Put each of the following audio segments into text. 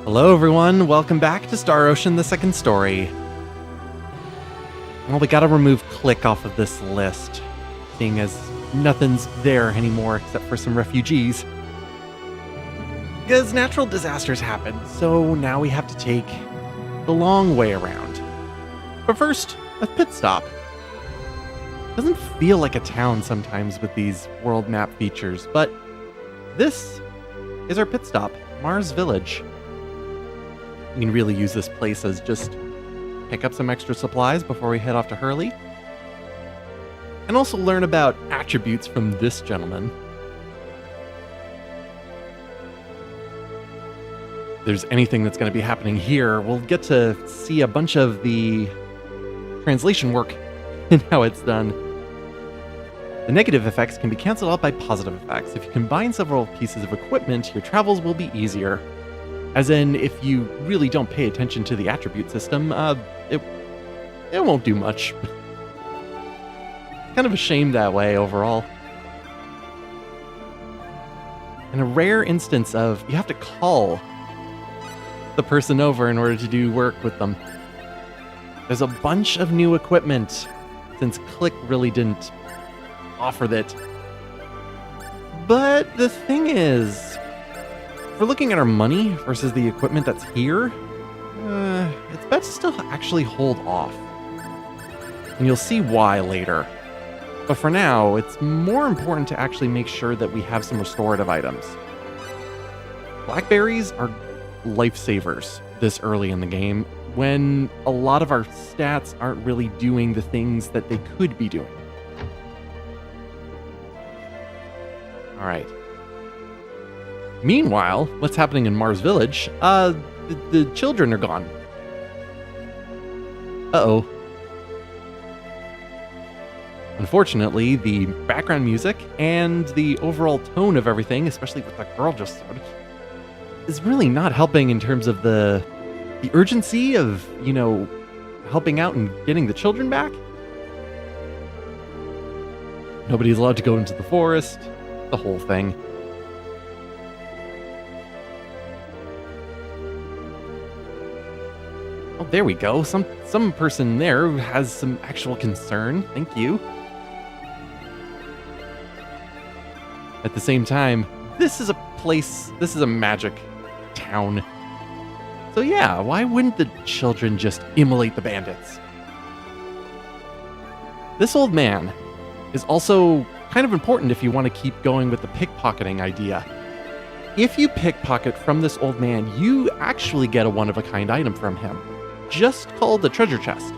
Hello everyone, welcome back to Star Ocean, the second story. Well, we gotta remove Click off of this list, seeing as nothing's there anymore except for some refugees. Because natural disasters happen, so now we have to take the long way around. But first, a pit stop. Doesn't feel like a town sometimes with these world map features, but this is our pit stop, Mars Village. We can really use this place as just pick up some extra supplies before we head off to Hurley. And also learn about attributes from this gentleman. If there's anything that's going to be happening here, we'll get to see a bunch of the translation work and how it's done. The negative effects can be canceled out by positive effects. If you combine several pieces of equipment, your travels will be easier. As in, if you really don't pay attention to the attribute system, it won't do much. Kind of a shame that way overall. And a rare instance of you have to call the person over in order to do work with them. There's a bunch of new equipment since Click really didn't offer that. But the thing is, if we're looking at our money versus the equipment that's here, it's best to still actually hold off. And you'll see why later. But for now, it's more important to actually make sure that we have some restorative items. Blackberries are lifesavers this early in the game, when a lot of our stats aren't really doing the things that they could be doing. Alright. Meanwhile, what's happening in Mars Village? The children are gone. Uh-oh. Unfortunately, the background music and the overall tone of everything, especially what that girl just said, is really not helping in terms of the urgency of, helping out and getting the children back. Nobody's allowed to go into the forest, the whole thing. Oh, there we go. Some person there who has some actual concern. Thank you. At the same time, this is a magic town. So yeah, why wouldn't the children just immolate the bandits? This old man is also kind of important if you want to keep going with the pickpocketing idea. If you pickpocket from this old man, you actually get a one-of-a-kind item from him, just called the treasure chest.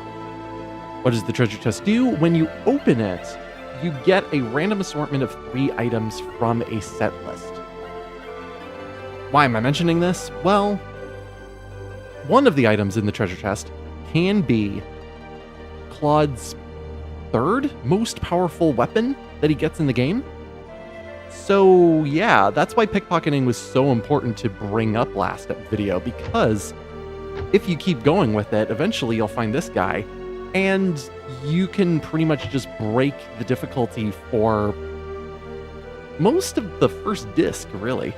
What does the treasure chest do? When you open it, you get a random assortment of 3 items from a set list. Why am I mentioning this? Well, one of the items in the treasure chest can be Claude's 3rd most powerful weapon that he gets in the game. So yeah, that's why pickpocketing was so important to bring up last video, because if you keep going with it, eventually you'll find this guy, and you can pretty much just break the difficulty for most of the first disc, really.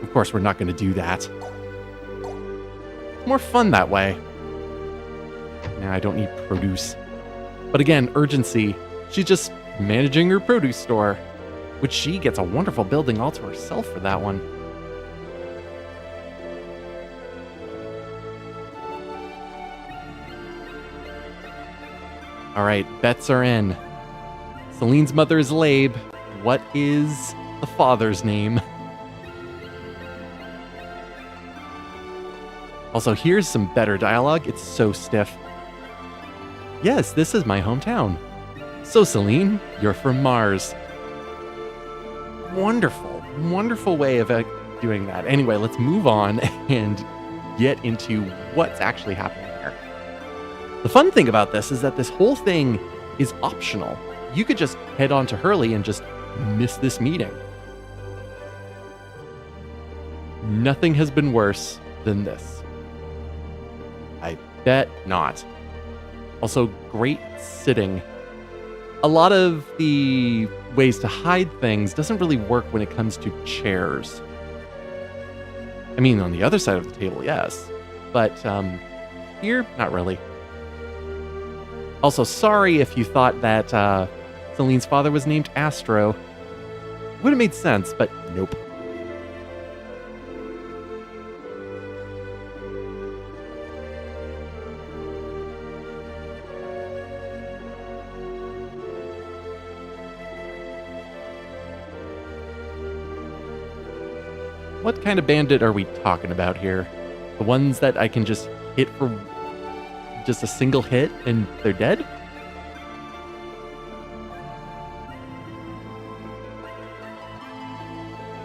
Of course, we're not going to do that. It's more fun that way. Nah, I don't need produce. But again, urgency. She's just managing her produce store, which she gets a wonderful building all to herself for that one. Alright, bets are in. Celine's mother is Labe. What is the father's name? Also, here's some better dialogue. It's so stiff. Yes, this is my hometown. So, Celine, you're from Mars. Wonderful, wonderful way of doing that. Anyway, let's move on and get into what's actually happening here. The fun thing about this is that this whole thing is optional. You could just head on to Hurley and just miss this meeting. Nothing has been worse than this. I bet not. Also, great sitting A lot of the ways to hide things doesn't really work when it comes to chairs. I mean, on the other side of the table, yes. But here, not really. Also, sorry if you thought that Celine's father was named Astro. Would have made sense, but nope. What kind of bandit are we talking about here? The ones that I can just hit for just a single hit and they're dead?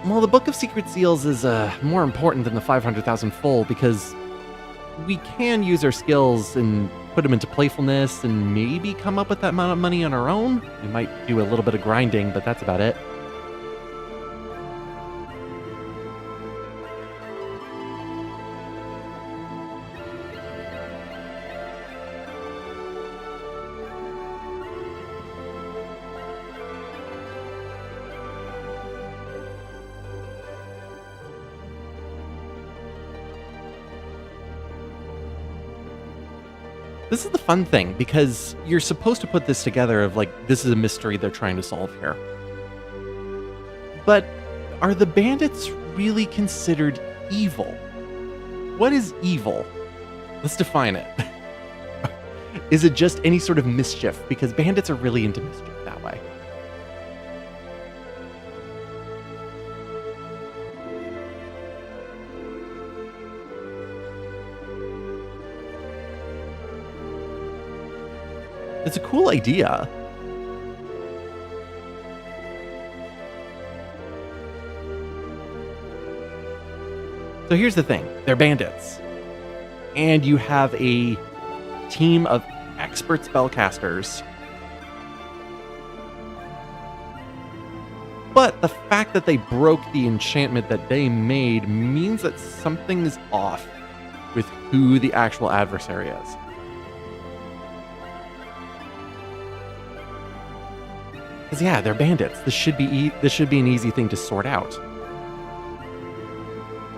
Well, the Book of Secret Seals is more important than the 500,000 full because we can use our skills and put them into playfulness and maybe come up with that amount of money on our own. We might do a little bit of grinding, but that's about it. This is the fun thing, because you're supposed to put this together of like, this is a mystery they're trying to solve here. But are the bandits really considered evil? What is evil? Let's define it. Is it just any sort of mischief? Because bandits are really into mischief that way. It's a cool idea. So here's the thing. They're bandits. And you have a team of expert spellcasters. But the fact that they broke the enchantment that they made means that something is off with who the actual adversary is. Because yeah, they're bandits. This should be an easy thing to sort out.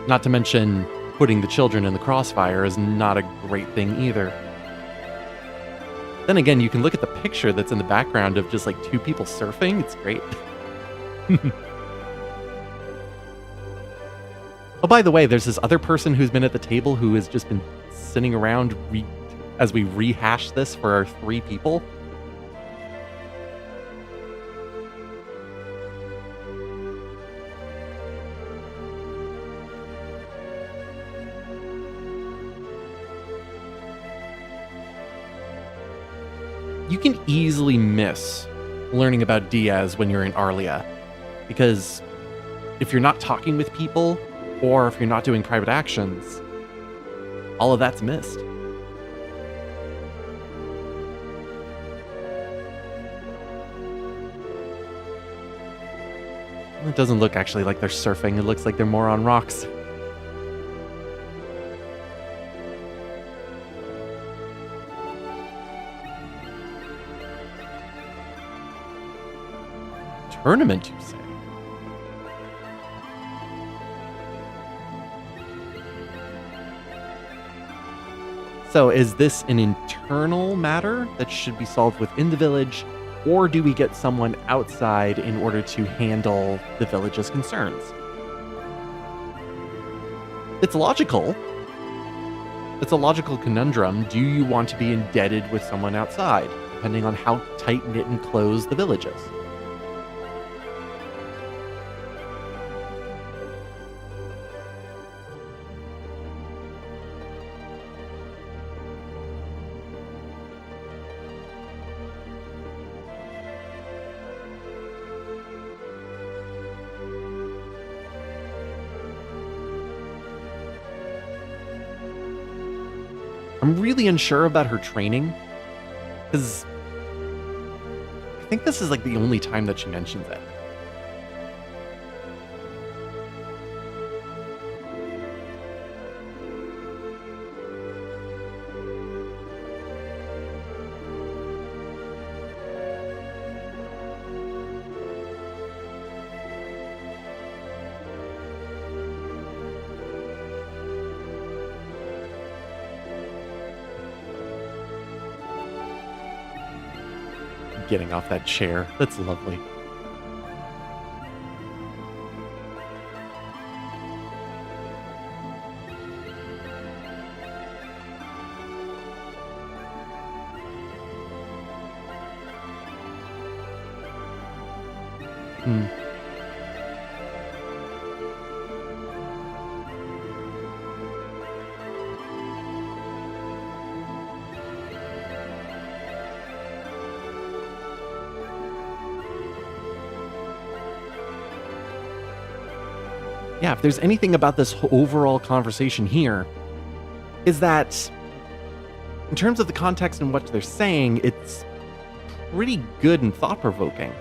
Not to mention, putting the children in the crossfire is not a great thing either. Then again, you can look at the picture that's in the background of just like two people surfing. It's great. Oh, by the way, there's this other person who's been at the table who has just been sitting around as we rehash this for our 3 people. You can easily miss learning about Diaz when you're in Arlia, because if you're not talking with people, or if you're not doing private actions, all of that's missed. It doesn't look actually like they're surfing, it looks like they're more on rocks. Tournament, you say? So is this an internal matter that should be solved within the village, or do we get someone outside in order to handle the village's concerns? It's logical. It's a logical conundrum. Do you want to be indebted with someone outside, depending on how tight-knit and closed the village is? I'm really unsure about her training, because I think this is like the only time that she mentions it. getting off that chair. That's lovely. Yeah, if there's anything about this overall conversation here, is that in terms of the context and what they're saying, it's pretty good and thought-provoking.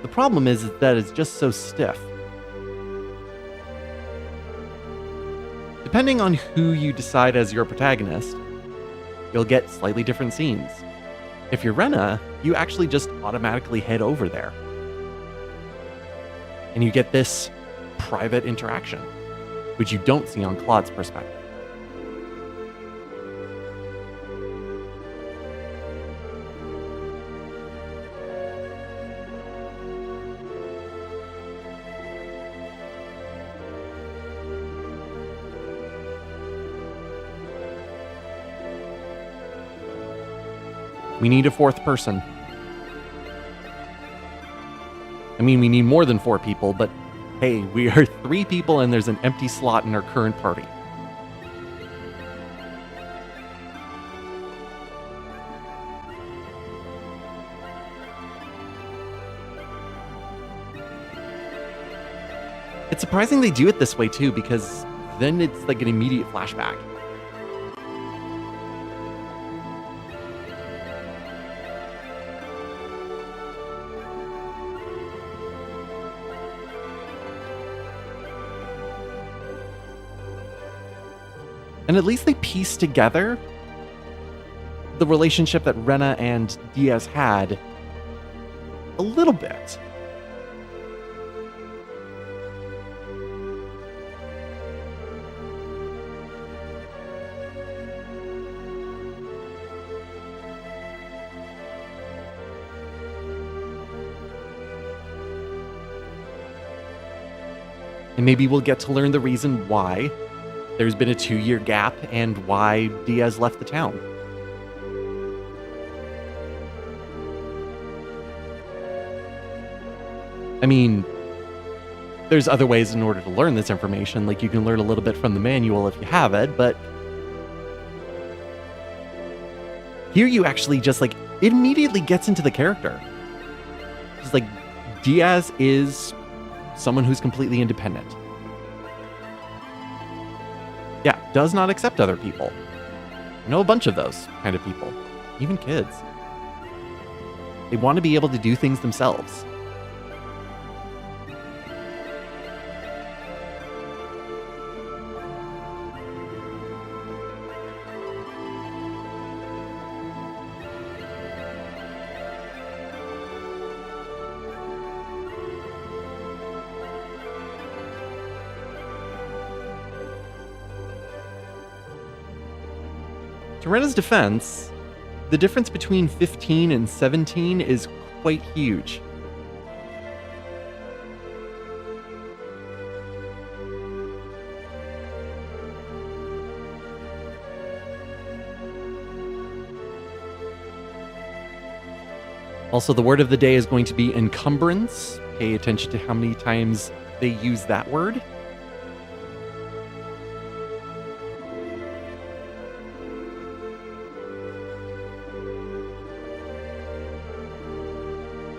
The problem is that it's just so stiff. Depending on who you decide as your protagonist, you'll get slightly different scenes. If you're Rena, you actually just automatically head over there. And you get this private interaction, which you don't see on Claude's perspective. We need a fourth person. I mean, we need more than 4 people, but hey, we are 3 people and there's an empty slot in our current party. It's surprising they do it this way too, because then it's like an immediate flashback. And at least they piece together the relationship that Rena and Diaz had a little bit. And maybe we'll get to learn the reason why there's been a 2-year gap and why Diaz left the town. I mean, there's other ways in order to learn this information, like you can learn a little bit from the manual if you have it, but here you actually just like, it immediately gets into the character. It's like, Diaz is someone who's completely independent. Yeah, does not accept other people. I know a bunch of those kind of people, even kids. They want to be able to do things themselves. To Rena's defense, the difference between 15 and 17 is quite huge. Also, the word of the day is going to be encumbrance. Pay attention to how many times they use that word.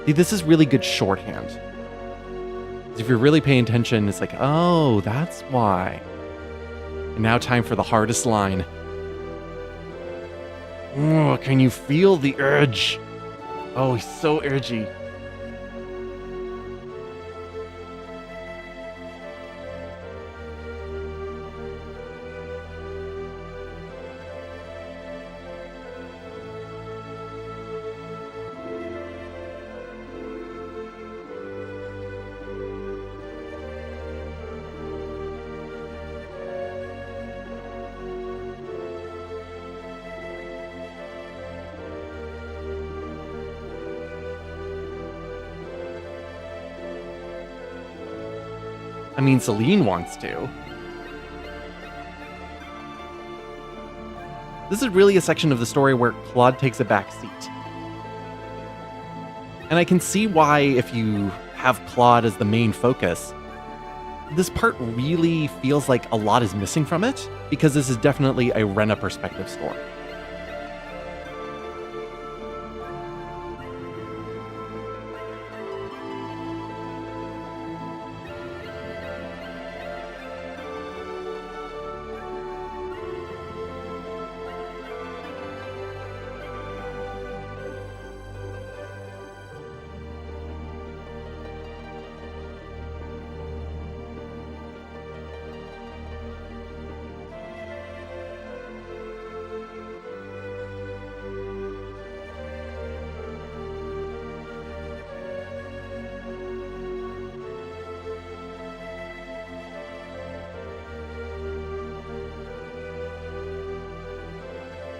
See, this is really good shorthand. If you're really paying attention, it's like, oh, that's why. And now time for the hardest line. Oh, can you feel the urge? Oh, he's so urgy. I mean, Celine wants to. This is really a section of the story where Claude takes a back seat. And I can see why, if you have Claude as the main focus, this part really feels like a lot is missing from it, because this is definitely a Rena perspective story.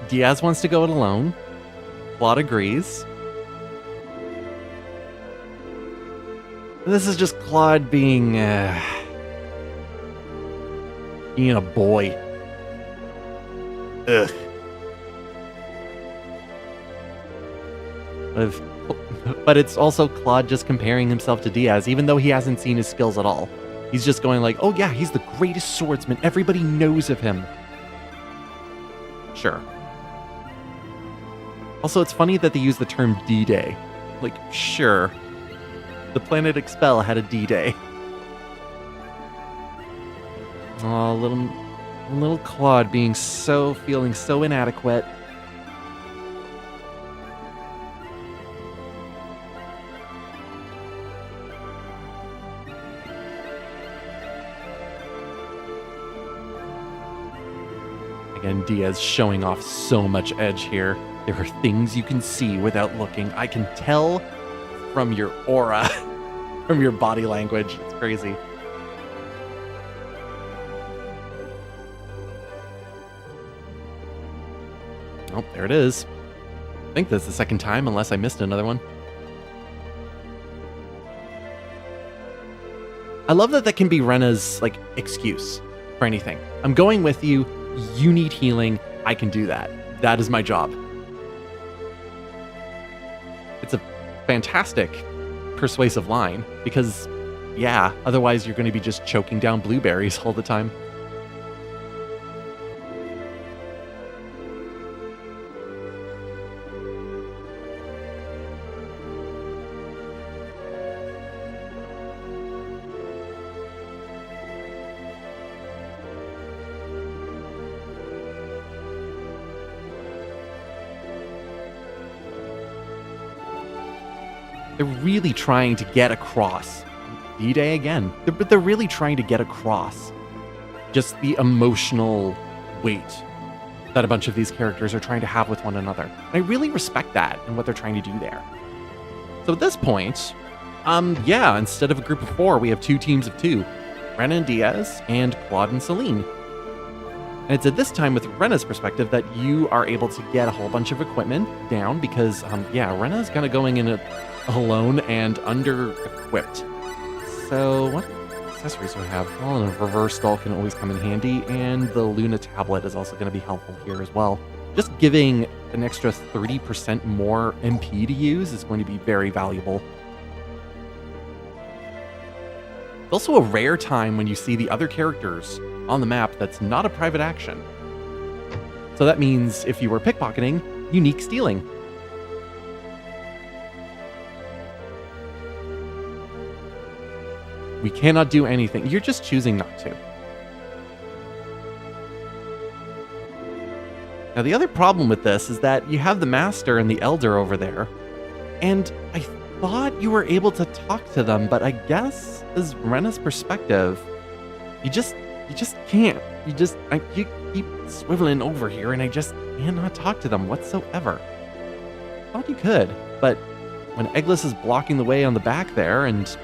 Diaz wants to go it alone. Claude agrees. And this is just Claude being a boy. Ugh. But it's also Claude just comparing himself to Diaz, even though he hasn't seen his skills at all. He's just going like, oh yeah, he's the greatest swordsman. Everybody knows of him. Sure. Also, it's funny that they use the term D-Day. Like, sure. The planet Expel had a D-Day. Oh, little Claude feeling so inadequate. Again, Diaz showing off so much edge here. There are things you can see without looking. I can tell from your aura, from your body language. It's crazy. Oh, there it is. I think that's the second time, unless I missed another one. I love that can be Rena's, excuse for anything. I'm going with you. You need healing. I can do that. That is my job. It's a fantastic persuasive line because, yeah, otherwise you're going to be just choking down blueberries all the time. They're really trying to get across. D-Day again. But they're really trying to get across just the emotional weight that a bunch of these characters are trying to have with one another. And I really respect that and what they're trying to do there. So at this point, instead of a group of 4, we have 2 teams of 2. Rena and Diaz and Claude and Celine. And it's at this time with Rena's perspective that you are able to get a whole bunch of equipment down because, Rena's kind of going in alone and under-equipped. So what accessories do we have? Well, a reverse doll can always come in handy, and the Luna tablet is also going to be helpful here as well. Just giving an extra 30% more MP to use is going to be very valuable. It's also a rare time when you see the other characters on the map that's not a private action. So that means if you were pickpocketing, unique stealing. We cannot do anything. You're just choosing not to. Now, the other problem with this is that you have the Master and the Elder over there, and I thought you were able to talk to them, but I guess, as Rena's perspective, you just can't. You keep swiveling over here, and I just cannot talk to them whatsoever. I thought you could, but when Eggless is blocking the way on the back there, and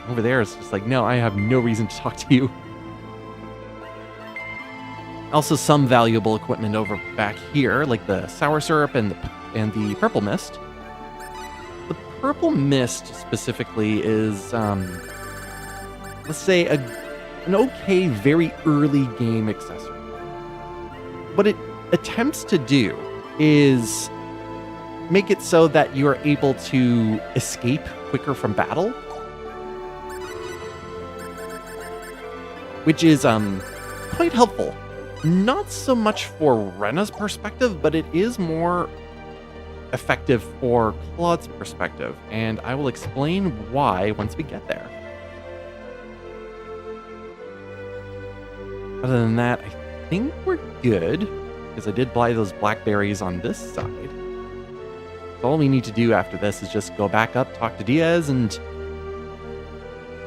over there, it's just like, no, I have no reason to talk to you. Also, some valuable equipment over back here, like the sour syrup and the purple mist. The purple mist specifically is let's say, an okay, very early game accessory. What it attempts to do is make it so that you are able to escape quicker from battle, which is quite helpful. Not so much for Rena's perspective, but it is more effective for Claude's perspective, and I will explain why once we get there. Other than that, I think we're good, because I did buy those blackberries on this side. So all we need to do after this is just go back up, talk to Diaz, and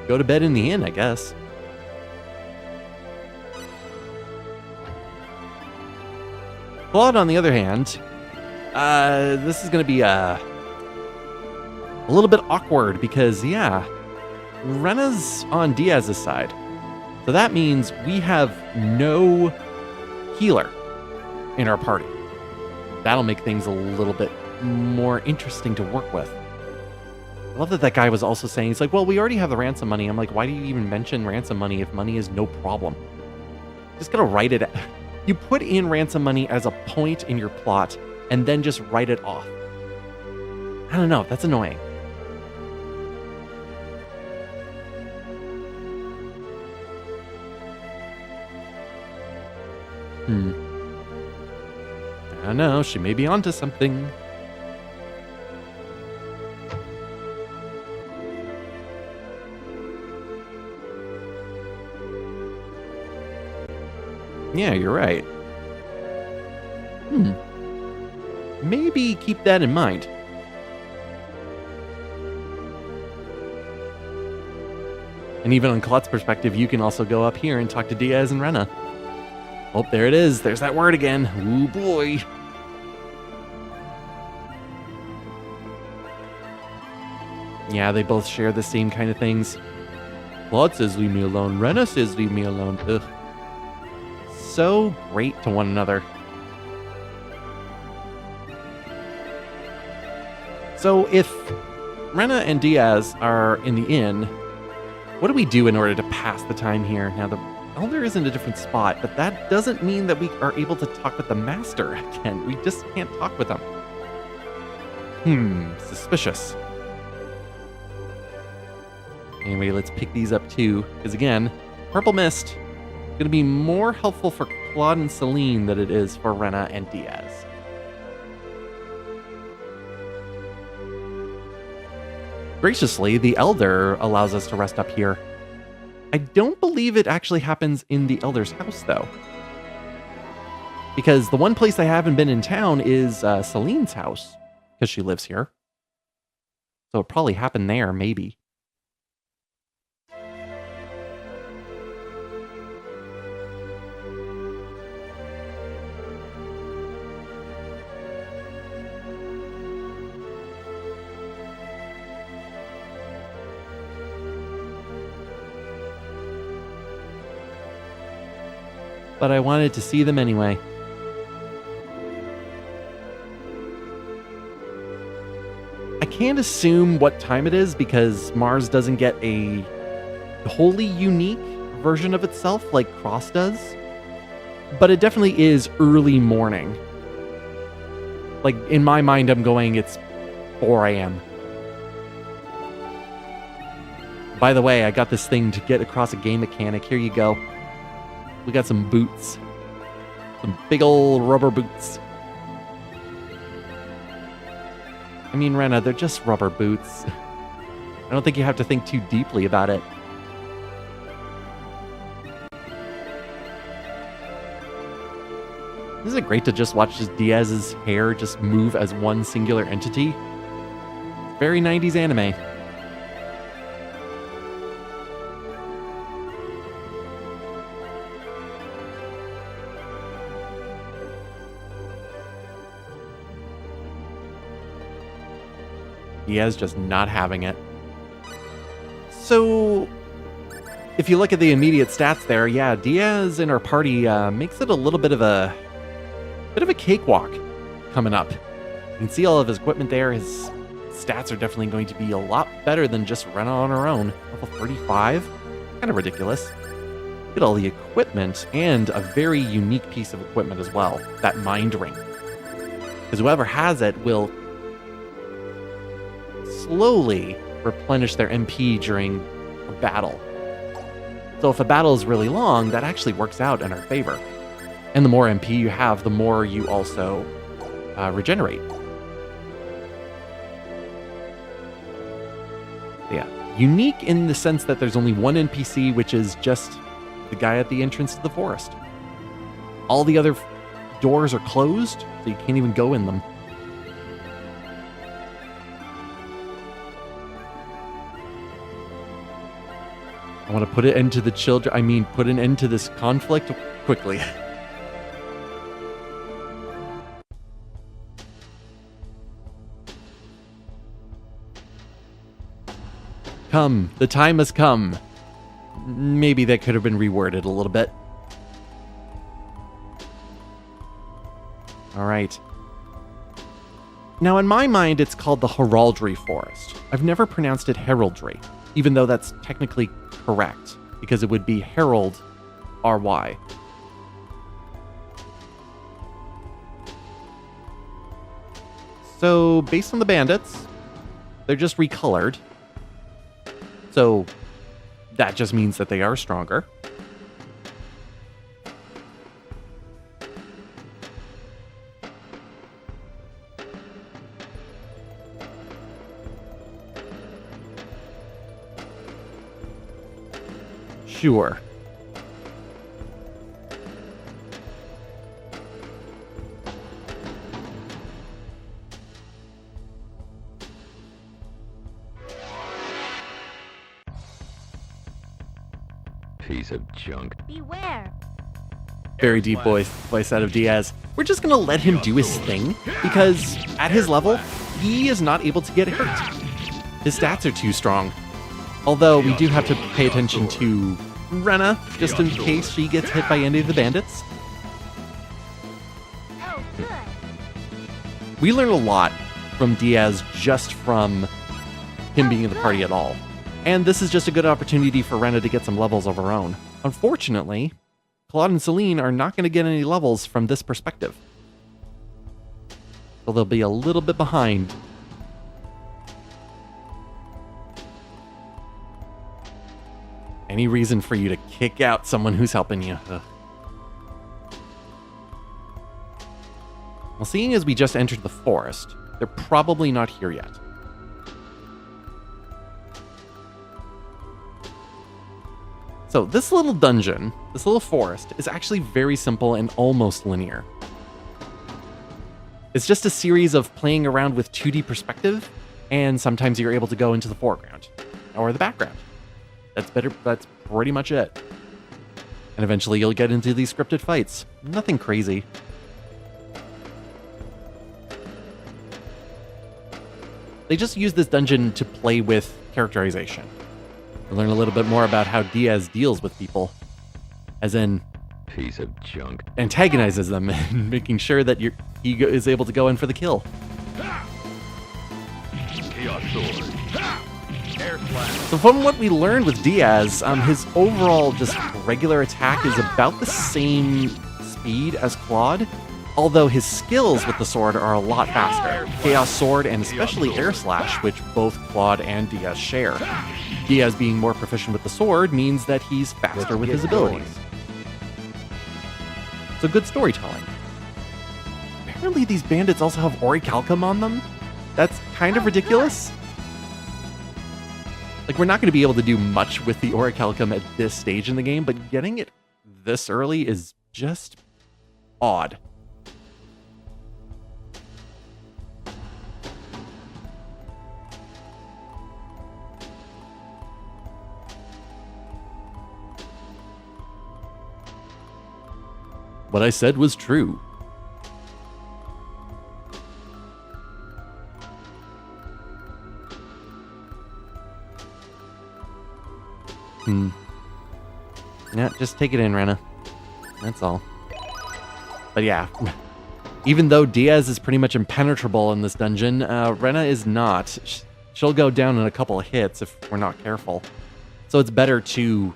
go to bed in the inn, I guess. Claude, on the other hand, this is going to be a little bit awkward because, yeah, Rena's on Diaz's side. So that means we have no healer in our party. That'll make things a little bit more interesting to work with. I love that guy was also saying, he's like, well, we already have the ransom money. I'm like, why do you even mention ransom money if money is no problem? Just gotta write it. You put in ransom money as a point in your plot and then just write it off. I don't know, that's annoying. I don't know, she may be onto something. Yeah, you're right. Maybe keep that in mind. And even on Claude's perspective, you can also go up here and talk to Diaz and Rena. Oh, there it is. There's that word again. Ooh, boy. Yeah, they both share the same kind of things. Claude says, leave me alone. Rena says, leave me alone. Ugh. So great to one another. So if Rena and Diaz are in the inn, what do we do in order to pass the time here? Now, the Elder is in a different spot, but that doesn't mean that we are able to talk with the Master again. We just can't talk with him. Suspicious. Anyway, let's pick these up too, because again, Purple Mist is going to be more helpful for Claude and Celine than it is for Rena and Diaz. Graciously, the Elder allows us to rest up here. I don't believe it actually happens in the Elder's house, though. Because the one place I haven't been in town is Celine's house, because she lives here. So it probably happened there, maybe. But I wanted to see them anyway. I can't assume what time it is because Mars doesn't get a wholly unique version of itself like Cross does. But it definitely is early morning. Like, in my mind, I'm going, it's 4 a.m. By the way, I got this thing to get across a game mechanic. Here you go. We got some boots. Some big old rubber boots. I mean, Rena, they're just rubber boots. I don't think you have to think too deeply about it. Isn't it great to just watch Diaz's hair just move as one singular entity? Very 90s anime. Diaz just not having it. So, if you look at the immediate stats there, yeah, Diaz in our party makes it a little bit of a cakewalk coming up. You can see all of his equipment there. His stats are definitely going to be a lot better than just Rena on her own. Level 35. Kind of ridiculous. Look at all the equipment, and a very unique piece of equipment as well, that mind ring. Because whoever has it will slowly replenish their MP during a battle. So if a battle is really long, that actually works out in our favor. And the more MP you have, the more you also regenerate. Yeah, unique in the sense that there's only one NPC, which is just the guy at the entrance to the forest. All the other doors are closed, so you can't even go in them. I want to put it into the put an end to this conflict quickly. Come, the time has come. Maybe that could have been reworded a little bit. All right. Now, in my mind, it's called the Heraldry Forest. I've never pronounced it heraldry, even though that's technically correct, because it would be Herald RY. So, based on the bandits, they're just recolored. So, that just means that they are stronger. Sure. Piece of junk. Beware. Very deep voice out of Diaz. We're just gonna let him do his thing, because at his level, he is not able to get hurt. His stats are too strong. Although we do have to pay attention to Rena, just in case she gets hit by any of the bandits. Oh, good. We learn a lot from Diaz just from him being in the party at all. And this is just a good opportunity for Rena to get some levels of her own. Unfortunately, Claude and Celine are not going to get any levels from this perspective. So they'll be a little bit behind. Any reason for you to kick out someone who's helping you? Ugh. Well, seeing as we just entered the forest, they're probably not here yet. So this little dungeon, this little forest, is actually very simple and almost linear. It's just a series of playing around with 2D perspective, and sometimes you're able to go into the foreground or the background. That's pretty much it. And eventually you'll get into these scripted fights. Nothing crazy. They just use this dungeon to play with characterization. We learn a little bit more about how Diaz deals with people. As in, Piece of junk. antagonizes them and making sure that he is able to go in for the kill. Chaos sword. Air slash. So from what we learned with Diaz, his overall just regular attack is about the same speed as Claude, although his skills with the sword are a lot faster. Chaos sword and especially air slash, which both Claude and Diaz share. Diaz being more proficient with the sword means that he's faster with his abilities. So good storytelling. Apparently these bandits also have orichalcum on them. That's kind of ridiculous. Like, we're not going to be able to do much with the orichalcum at this stage in the game, but getting it this early is just odd. What I said was true. Yeah, just take it in, Rena. That's all. But yeah, even though Diaz is pretty much impenetrable in this dungeon, Rena is not. She'll go down in a couple of hits if we're not careful. So it's better to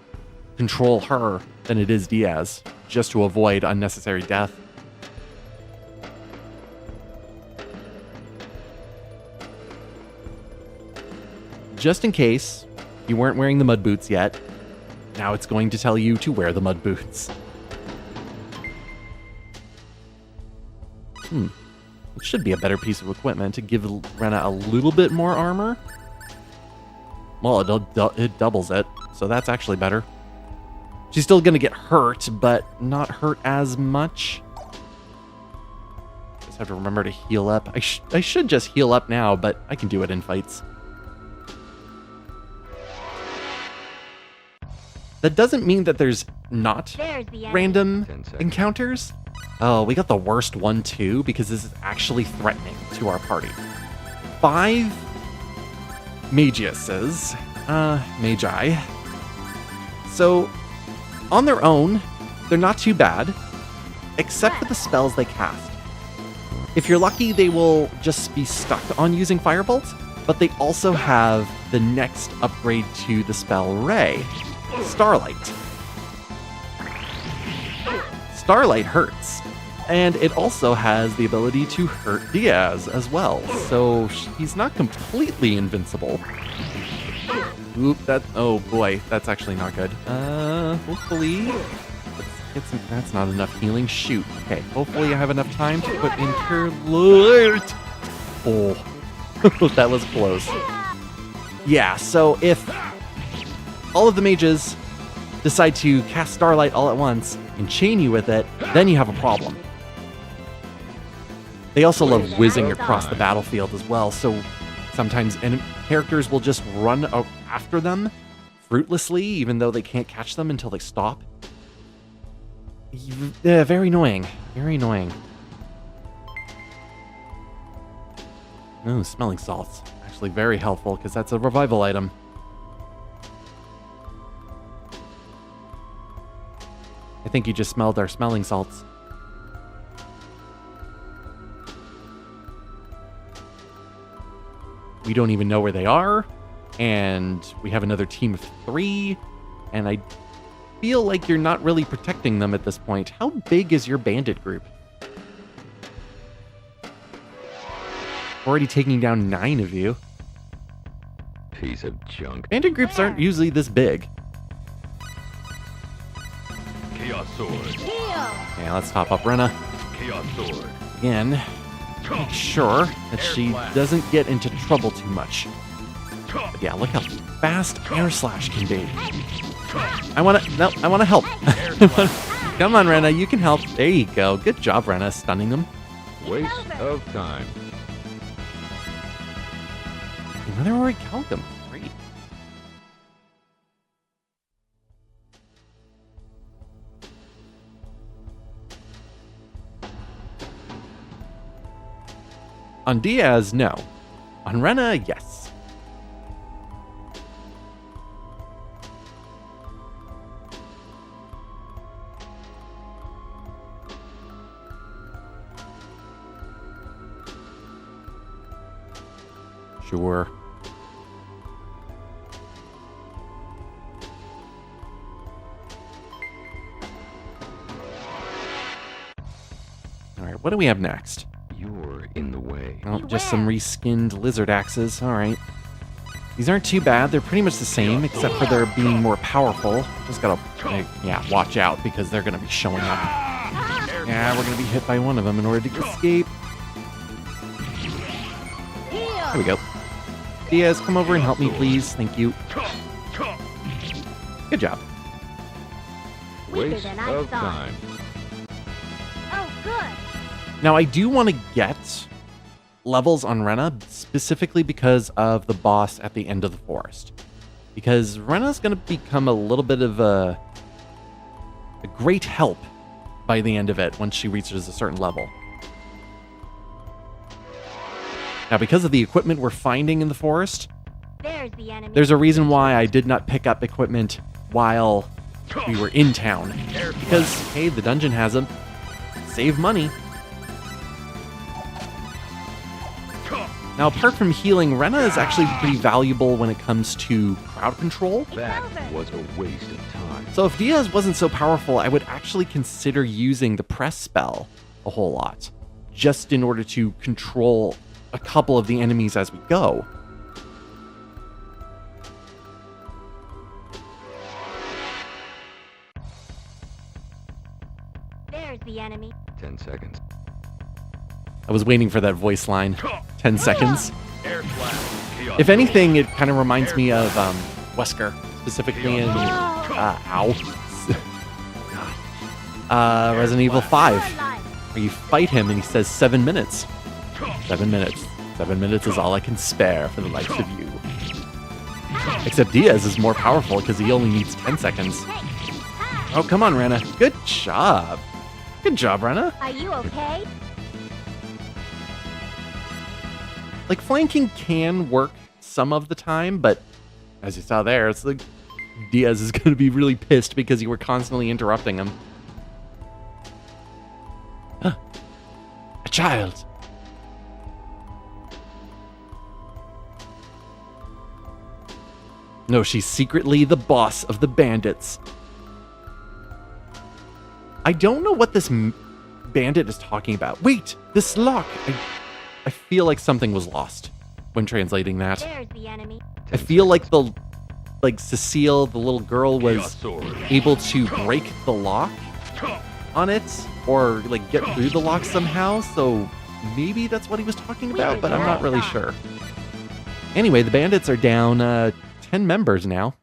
control her than it is Diaz, just to avoid unnecessary death. Just in case you weren't wearing the mud boots yet, now it's going to tell you to wear the mud boots. It should be a better piece of equipment to give Rena a little bit more armor. Well, it doubles it, so that's actually better. She's still going to get hurt, but not hurt as much. Just have to remember to heal up. I should just heal up now, but I can do it in fights. That doesn't mean that there's not random encounters. Oh, we got the worst one too, because this is actually threatening to our party. 5 Magiuses. Magi. So, on their own, they're not too bad, except for the spells they cast. If you're lucky, they will just be stuck on using Firebolt, but they also have the next upgrade to the spell Ray, Starlight. Starlight hurts, and it also has the ability to hurt Diaz as well, so he's not completely invincible. Oop, oh boy, that's actually not good. Hopefully, let's get some, that's not enough healing. Shoot. Okay, hopefully I have enough time to put in Cure Light. Oh, that was close. Yeah, so if all of the mages decide to cast Starlight all at once and chain you with it, then you have a problem. They also love whizzing across the battlefield as well, so sometimes characters will just run after them fruitlessly, even though they can't catch them until they stop. Yeah, very annoying. Very annoying. Oh, smelling salts. Actually very helpful, because that's a revival item. I think you just smelled our smelling salts. We don't even know where they are, and we have another team of 3, and I feel like you're not really protecting them at this point. How big is your bandit group? Already taking down 9 of you. Piece of junk. Bandit groups aren't usually this big. Chaos sword. Yeah, let's top up Rena. Chaos sword. Again, make sure that she doesn't get into trouble too much. But yeah, look how fast Air Slash can be. I want to help. Come on, Rena, you can help. There you go. Good job, Rena, stunning them. Waste of time. Another Ori Calcum. Great. On Diaz, no. On Rena, yes. Sure. All right, what do we have next? You're in the way. Oh, just some reskinned lizard axes. All right. These aren't too bad. They're pretty much the same, except for they're being more powerful. Just gotta, yeah, watch out, because they're gonna be showing up. Yeah, we're gonna be hit by one of them in order to escape. There we go. Diaz, come over and help me, please. Thank you. Good job. Waste of time. Oh, good. Now, I do want to get levels on Rena, specifically because of the boss at the end of the forest. Because Rena's going to become a little bit of a great help by the end of it once she reaches a certain level. Now, because of the equipment we're finding in the forest, There's the enemy. there's a reason why I did not pick up equipment while we were in town. Because, hey, the dungeon has them. Save money. Now, apart from healing, Rena is actually pretty valuable when it comes to crowd control. That was a waste of time. So if Diaz wasn't so powerful, I would actually consider using the press spell a whole lot, just in order to control a couple of the enemies as we go. There's the enemy. 10 seconds. I was waiting for that voice line. 10 seconds. Air slash. Chaos If anything, it kind of reminds me of Wesker, specifically in Resident Evil 5, where you fight him and he says 7 minutes. 7 minutes. 7 minutes is all I can spare for the likes of you. Except Diaz is more powerful because he only needs 10 seconds. Oh, come on, Rena. Good job. Good job, Rena. Are you okay? Like, flanking can work some of the time, but as you saw there, it's like Diaz is going to be really pissed because you were constantly interrupting him. Huh. A child. No, she's secretly the boss of the bandits. I don't know what this bandit is talking about. Wait, this lock. I feel like something was lost when translating that. There's the enemy. I feel like Cecile, the little girl, was able to break the lock on it, or like get through the lock somehow. So maybe that's what he was talking about, but I'm not really sure. Anyway, the bandits are down 10 members now.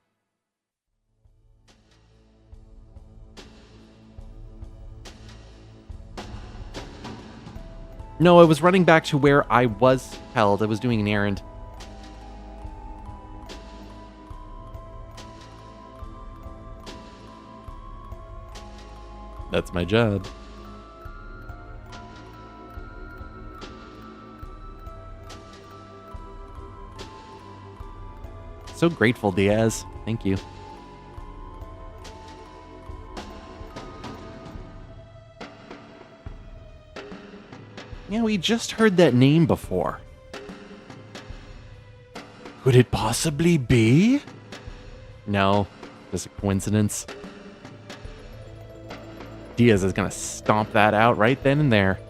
No, I was running back to where I was held. I was doing an errand. That's my job. So grateful, Diaz. Thank you. Yeah, we just heard that name before. Could it possibly be? No, just a coincidence. Diaz is gonna stomp that out right then and there.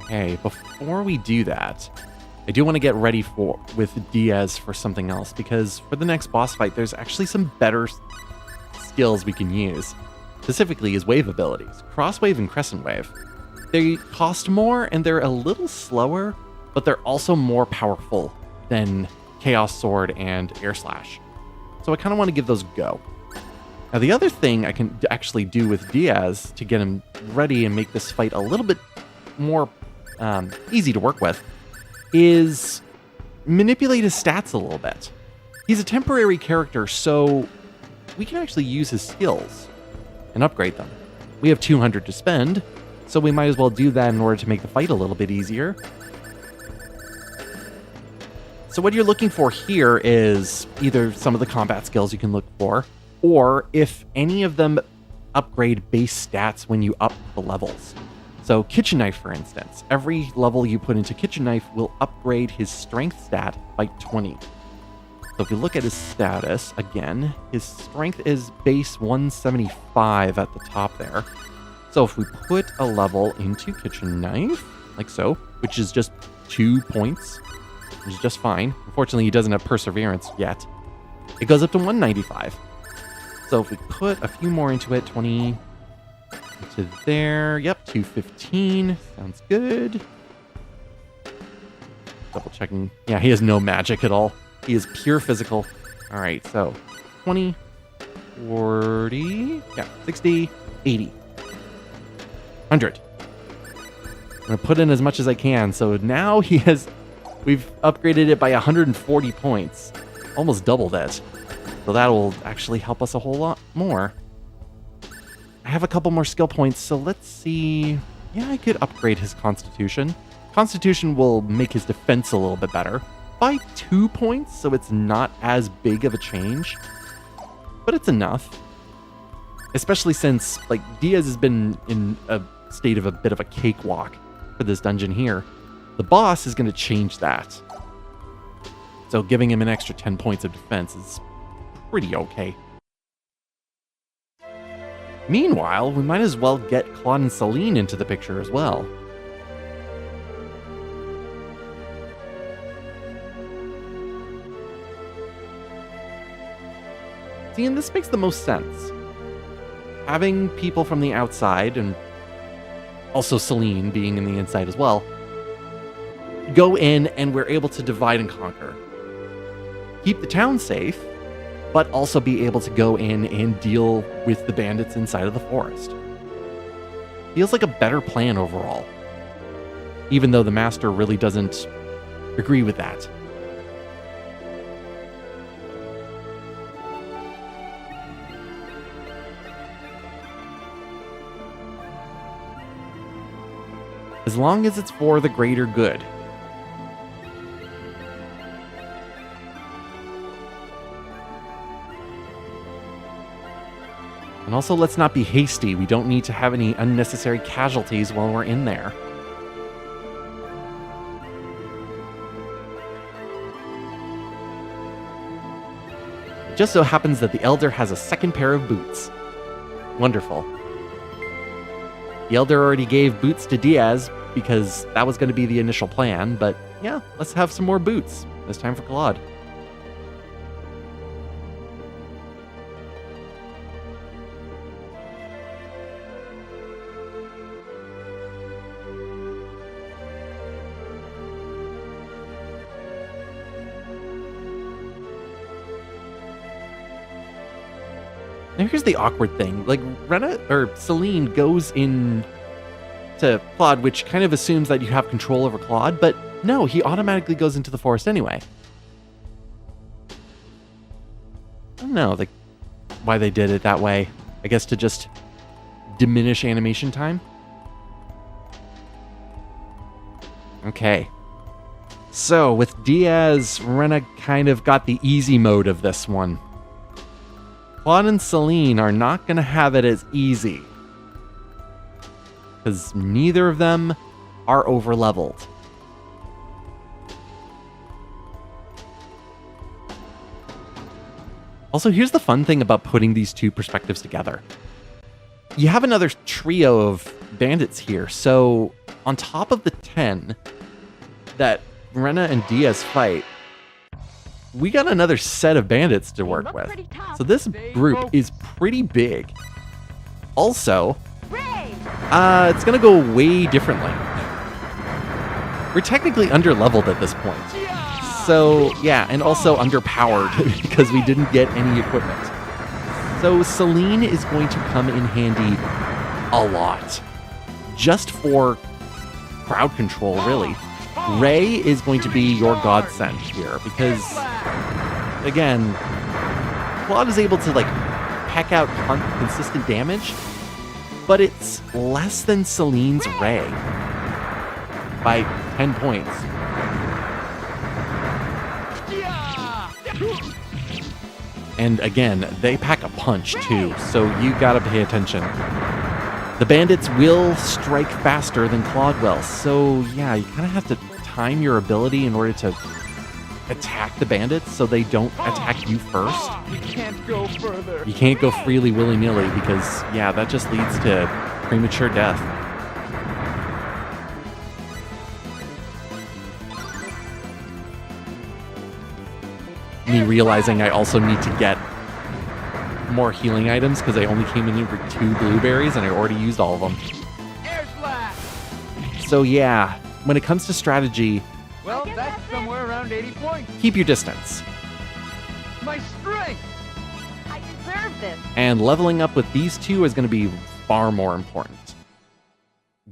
Okay, before we do that, I do want to get ready with Diaz for something else, because for the next boss fight, there's actually some better skills we can use. Specifically his wave abilities, Cross Wave and Crescent Wave. They cost more and they're a little slower, but they're also more powerful than Chaos Sword and Air Slash. So I kind of want to give those a go. Now the other thing I can actually do with Diaz to get him ready and make this fight a little bit more easy to work with is manipulate his stats a little bit. He's a temporary character, so we can actually use his skills and upgrade them. We have 200 to spend, so we might as well do that in order to make the fight a little bit easier. So what you're looking for here is either some of the combat skills you can look for, or if any of them upgrade base stats when you up the levels. So Kitchen Knife, for instance, every level you put into Kitchen Knife will upgrade his strength stat by 20. So if you look at his status, again, his strength is base 175 at the top there. So if we put a level into Kitchen Knife, like so, which is just 2 points, which is just fine. Unfortunately, he doesn't have Perseverance yet. It goes up to 195. So if we put a few more into it, 20... to there. Yep, 215. Sounds good. Double checking. Yeah, he has no magic at all. He is pure physical. All right, so 20, 40, yeah, 60, 80, 100. I'm going to put in as much as I can. So now we've upgraded it by 140 points. Almost doubled it. So that will actually help us a whole lot more. I have a couple more skill points, so let's see. Yeah, I could upgrade his constitution. Constitution will make his defense a little bit better. By 2 points, so it's not as big of a change. But it's enough. Especially since, like, Diaz has been in a state of a bit of a cakewalk for this dungeon here. The boss is going to change that. So giving him an extra 10 points of defense is pretty okay. Meanwhile, we might as well get Claude and Celine into the picture as well. See, and this makes the most sense. Having people from the outside, and also Celine being in the inside as well, go in and we're able to divide and conquer. Keep the town safe, but also be able to go in and deal with the bandits inside of the forest. Feels like a better plan overall. Even though the master really doesn't agree with that. As long as it's for the greater good. And also, let's not be hasty. We don't need to have any unnecessary casualties while we're in there. It just so happens that the Elder has a second pair of boots. Wonderful. The Elder already gave boots to Diaz because that was going to be the initial plan, but yeah, let's have some more boots. This time for Claude. Now here's the awkward thing. Like, Rena or Celine goes in to Claude, which kind of assumes that you have control over Claude, but no, he automatically goes into the forest anyway. I don't know why they did it that way. I guess to just diminish animation time. Okay. So with Diaz, Rena kind of got the easy mode of this one. Claude and Celine are not going to have it as easy. Because neither of them are over-leveled. Also, here's the fun thing about putting these two perspectives together. You have another trio of bandits here, so on top of the 10 that Rena and Diaz fight, we got another set of bandits to work with. So this group is pretty big. Also, it's going to go way differently. We're technically under-leveled at this point. So, yeah, and also underpowered because we didn't get any equipment. So Celine is going to come in handy a lot. Just for crowd control, really. Ray is going to be your godsend here because, again, Claude is able to, like, peck out consistent damage, but it's less than Celine's Ray by 10 points. And again, they pack a punch too, so you gotta pay attention. The bandits will strike faster than Claude will, so yeah, you kind of have to time your ability in order to attack the bandits so they don't attack you first. You can't go further. You can't go freely willy-nilly because, yeah, that just leads to premature death. Me realizing I also need to get more healing items because I only came in for 2 blueberries and I already used all of them. Air slash. So yeah, when it comes to strategy, Well, that's somewhere around 80 points. keep your distance. My strength. I deserve this. And leveling up with these two is going to be far more important.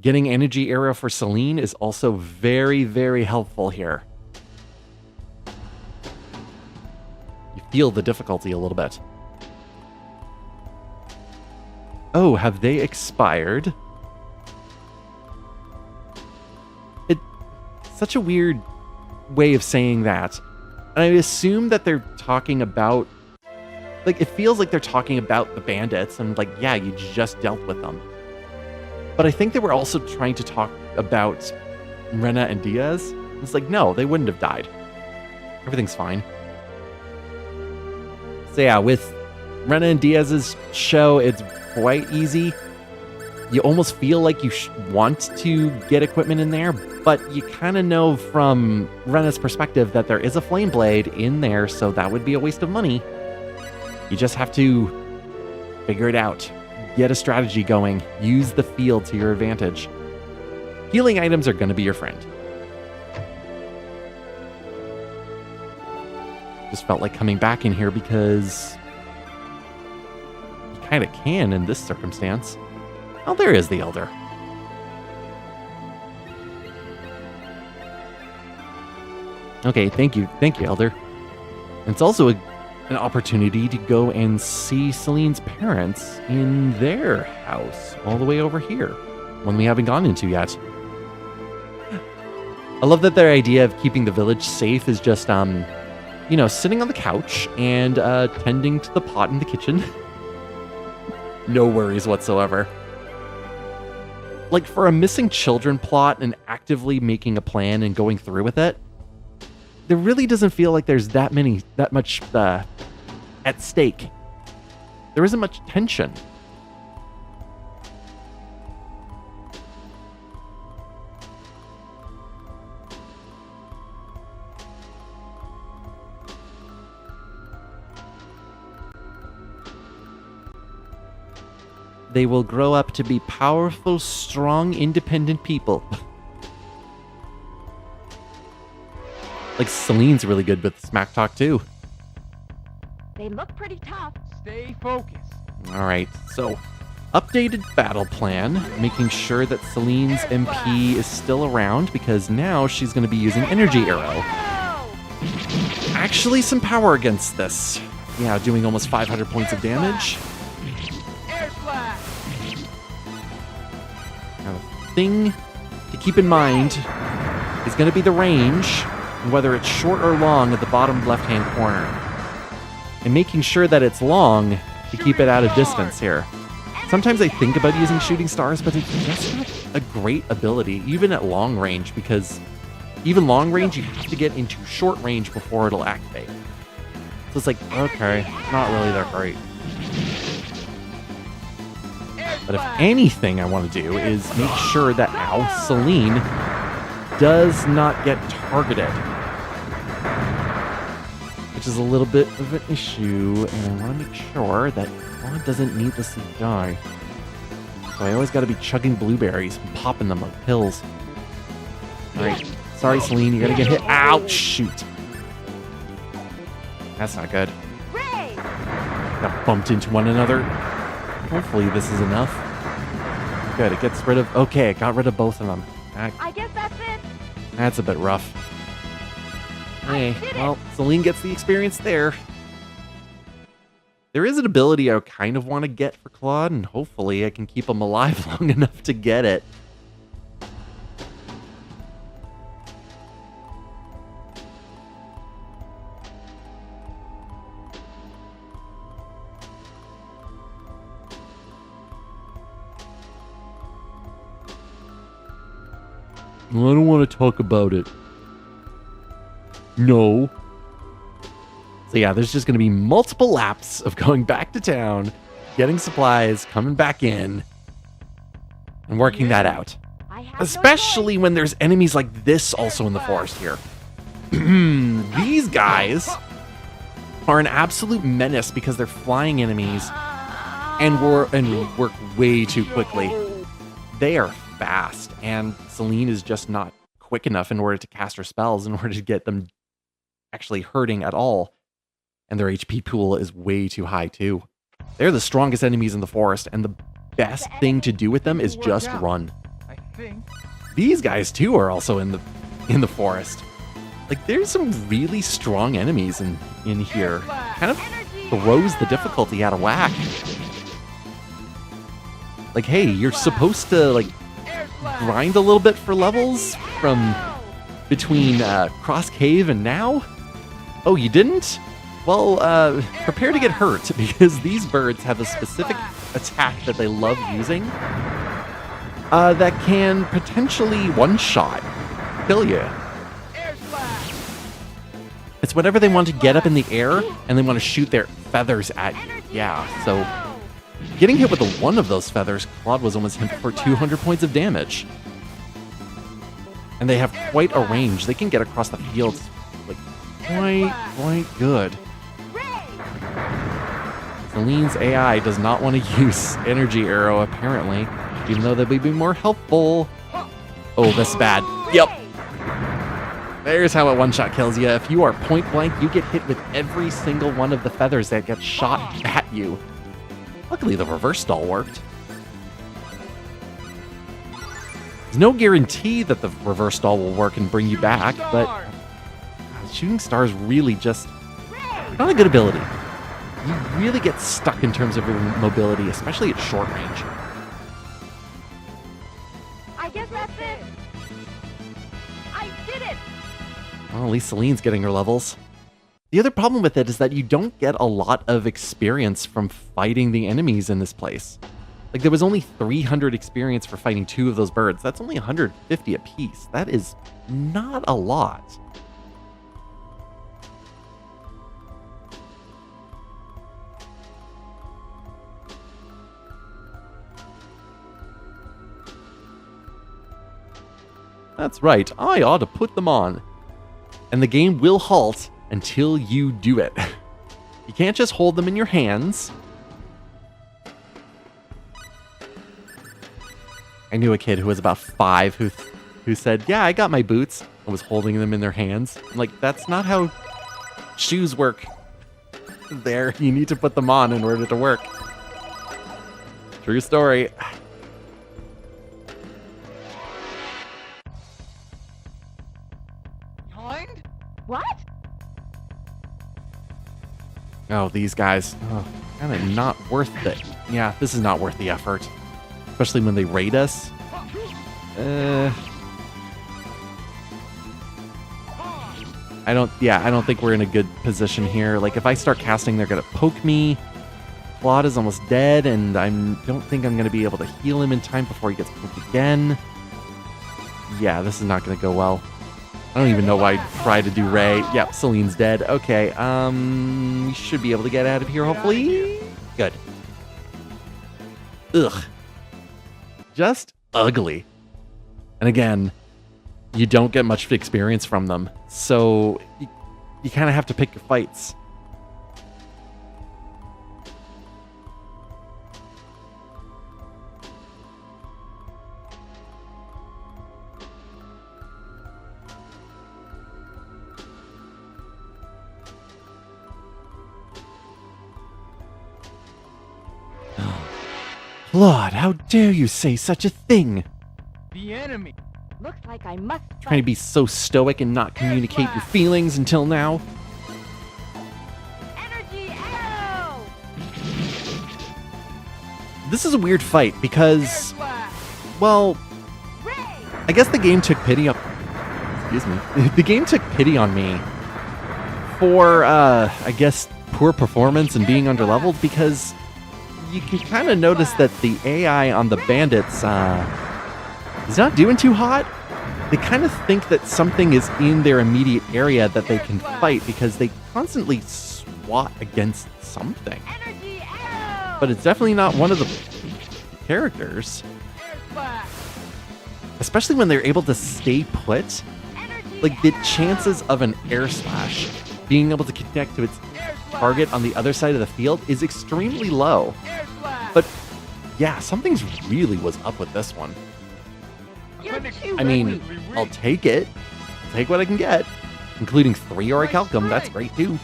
Getting energy area for Celine is also very, very helpful here. You feel the difficulty a little bit. Oh, have they expired? such a weird way of saying that. And I assume that they're talking about, like, it feels like they're talking about the bandits, and like, yeah, you just dealt with them. But I think they were also trying to talk about Rena and Diaz. It's like, no, they wouldn't have died. Everything's fine. So yeah, with Rena and Diaz's show, it's quite easy. You almost feel like you want to get equipment in there, but you kind of know from Rena's perspective that there is a flame blade in there, so that would be a waste of money. You just have to figure it out. Get a strategy going. Use the field to your advantage. Healing items are going to be your friend. Just felt like coming back in here because you kind of can in this circumstance. Oh, there is the Elder. Okay, thank you, Elder. And it's also an opportunity to go and see Celine's parents in their house, all the way over here, one we haven't gone into yet. I love that their idea of keeping the village safe is just, you know, sitting on the couch and tending to the pot in the kitchen. No worries whatsoever. Like, for a missing children plot and actively making a plan and going through with it, there really doesn't feel like there's that much at stake. There isn't much tension. They will grow up to be powerful, strong, independent people. Like, Celine's really good with smack talk, too. They look pretty tough. Stay focused. All right, so updated battle plan, making sure that Celine's MP is still around because now she's going to be using Energy Arrow. Actually, some power against this. Yeah, doing almost 500 points of damage. Air slash. Now, the thing to keep in mind is going to be the range, whether it's short or long at the bottom left-hand corner. And making sure that it's long to keep it out of distance here. Sometimes I think about using shooting stars, but it's just not a great ability, even at long range, because even long range, you have to get into short range before it'll activate. So it's like, okay, not really that great. But if anything I want to do is make sure that Celine does not get targeted. Which is a little bit of an issue, and I want to make sure that Claude doesn't needlessly die. So I always got to be chugging blueberries and popping them like pills. Alright, sorry Celine, you gotta get hit. Ouch, shoot. That's not good. Got bumped into one another. Hopefully this is enough. Good, it gets rid of... Okay, it got rid of both of them. I guess that's it. That's a bit rough. Hey, well, Celine gets the experience there. There is an ability I kind of want to get for Claude, and hopefully I can keep him alive long enough to get it. I don't want to talk about it. No. So yeah, there's just going to be multiple laps of going back to town, getting supplies, coming back in, and working that out. Especially when there's enemies like this also in the forest here. These guys are an absolute menace because they're flying enemies and work way too quickly. They are fast, and Celine is just not quick enough in order to cast her spells in order to get them actually hurting at all. And their HP pool is way too high too. They're the strongest enemies in the forest, and the best thing to do with them is just run. I think. These guys too are also in the forest. Like, there's some really strong enemies in here. Kind of throws the difficulty out of whack. Like, hey, you're supposed to like grind a little bit for levels from between Cross Cave and now? Oh, you didn't? Well, prepare to get hurt, because these birds have a specific attack that they love using that can potentially one-shot kill you. Air slash. It's whenever they want to get up in the air and they want to shoot their feathers at you. Yeah, so getting hit with one of those feathers, Claude was almost hit for 200 points of damage. And they have quite a range. They can get across the field like quite good. Celine's AI does not want to use Energy Arrow, apparently, even though that would be more helpful. Oh, this is bad. Yep. There's how it one-shot kills you. If you are point blank, you get hit with every single one of the feathers that get shot at you. Luckily, the reverse stall worked. There's no guarantee that the reverse stall will work and bring you back, but Shooting Star is really just not a good ability. You really get stuck in terms of your mobility, especially at short range. I guess that's it. I did it. Well, at least Celine's getting her levels. The other problem with it is that you don't get a lot of experience from fighting the enemies in this place. Like, there was only 300 experience for fighting 2 of those birds. That's only 150 apiece. That is not a lot. That's right, I ought to put them on. And the game will halt until you do it. You can't just hold them in your hands. I knew a kid who was about 5 who said, yeah, I got my boots, and was holding them in their hands. I'm like, that's not how shoes work. There, you need to put them on in order to work. True story. Behind? What? Oh, these guys. Oh, kind of not worth it. Yeah, this is not worth the effort. Especially when they raid us. I don't think we're in a good position here. Like, if I start casting, they're gonna poke me. Claude is almost dead, and I don't think I'm gonna be able to heal him in time before he gets poked again. Yeah, this is not gonna go well. I don't even know why I tried to do Ray. Yep, Celine's dead. Okay, we should be able to get out of here, hopefully. Good. Ugh. Just ugly. And again, you don't get much experience from them, so you kind of have to pick your fights. Claude, how dare you say such a thing? The enemy. Looks like I must Trying to be so stoic and not communicate your feelings until now. Energy arrow. This is a weird fight Air because, slash. well, Ray. I guess the game took pity on... Excuse me. The game took pity on me for, I guess, poor performance and being underleveled, because you can kind of notice that the AI on the bandits is not doing too hot. They kind of think that something is in their immediate area that they can fight, because they constantly swat against something. Energy arrow. But it's definitely not one of the characters. Air slash. Especially when they're able to stay put. Energy Like, the arrow. chances of an air slash being able to connect to its Air slash. target on the other side of the field is extremely low. Air slash. But yeah, something's really was up with this one. You're too I mean, Really weak. I'll take it. I'll take what I can get. Including 3 Orichalcum, that's great too.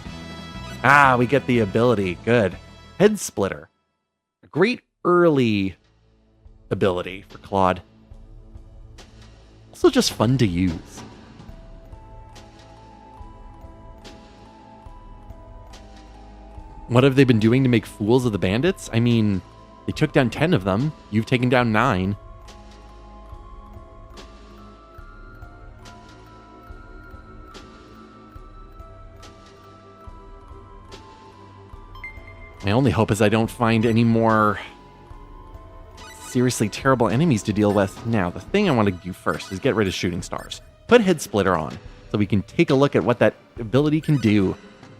Ah, we get the ability. Good. Head Splitter. A great early ability for Claude. Also just fun to use. What have they been doing to make fools of the bandits? I mean, they took down 10 of them. You've taken down 9. My only hope is I don't find any more seriously terrible enemies to deal with. Now, the thing I want to do first is get rid of shooting stars. Put Head Splitter on so we can take a look at what that ability can do.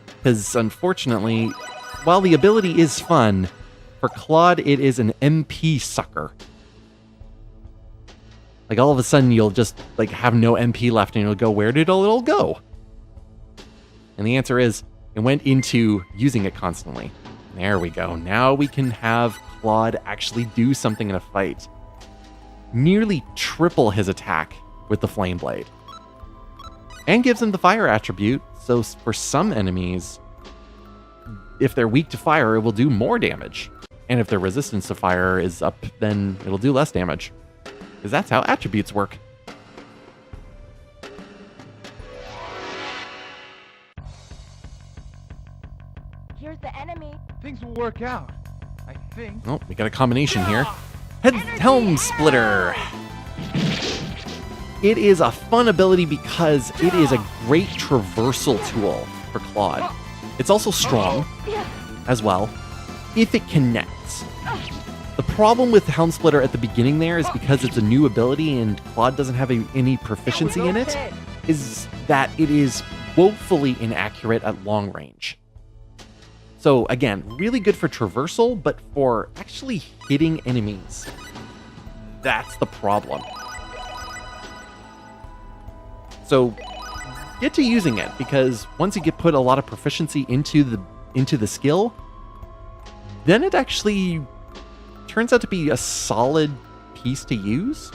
Because unfortunately, while the ability is fun, for Claude it is an MP sucker. Like all of a sudden you'll just like have no MP left and you'll go, where did it all go? And the answer is, it went into using it constantly. There we go. Now we can have Claude actually do something in a fight. Nearly triple his attack with the Flame Blade. And gives him the fire attribute, so for some enemies, if they're weak to fire, it will do more damage. And if their resistance to fire is up, then it'll do less damage. Because that's how attributes work. Here's the enemy. Things will work out. I think. Oh, we got a combination here. Helm Splitter! It is a fun ability because it is a great traversal tool for Claude. It's also strong as well, if it connects. The problem with Helm Splitter at the beginning there is because it's a new ability and Claude doesn't have any proficiency in it, is that it is woefully inaccurate at long range. So again, really good for traversal, but for actually hitting enemies, that's the problem. So get to using it, because once you put a lot of proficiency into the skill, then it actually turns out to be a solid piece to use.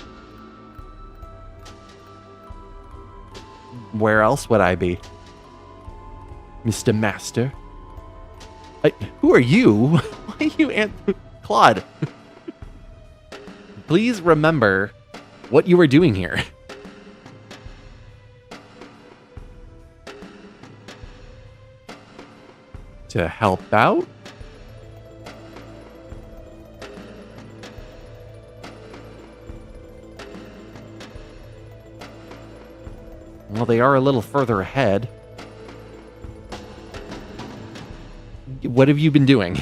Where else would I be? Mr. Master? Who are you? Why are you Claude? Please remember what you were doing here. To help out? Well, they are a little further ahead. What have you been doing?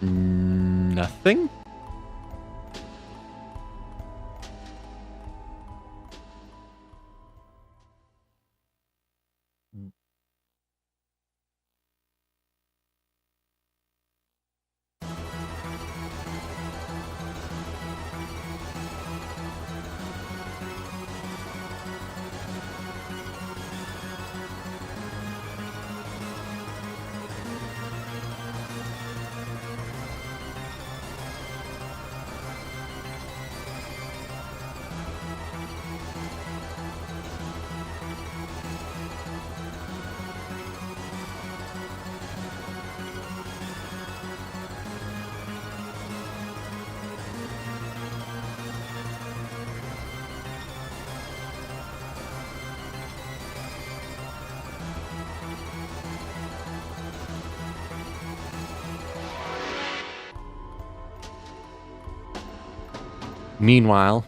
Nothing? Meanwhile,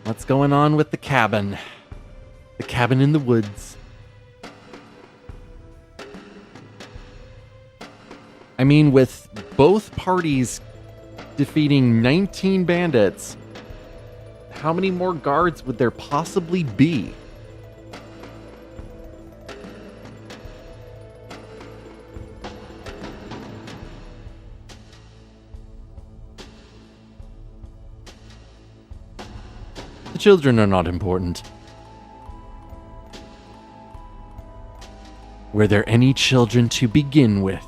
what's going on with the cabin? The cabin in the woods. I mean, with both parties defeating 19 bandits, how many more guards would there possibly be? The children are not important. Were there any children to begin with?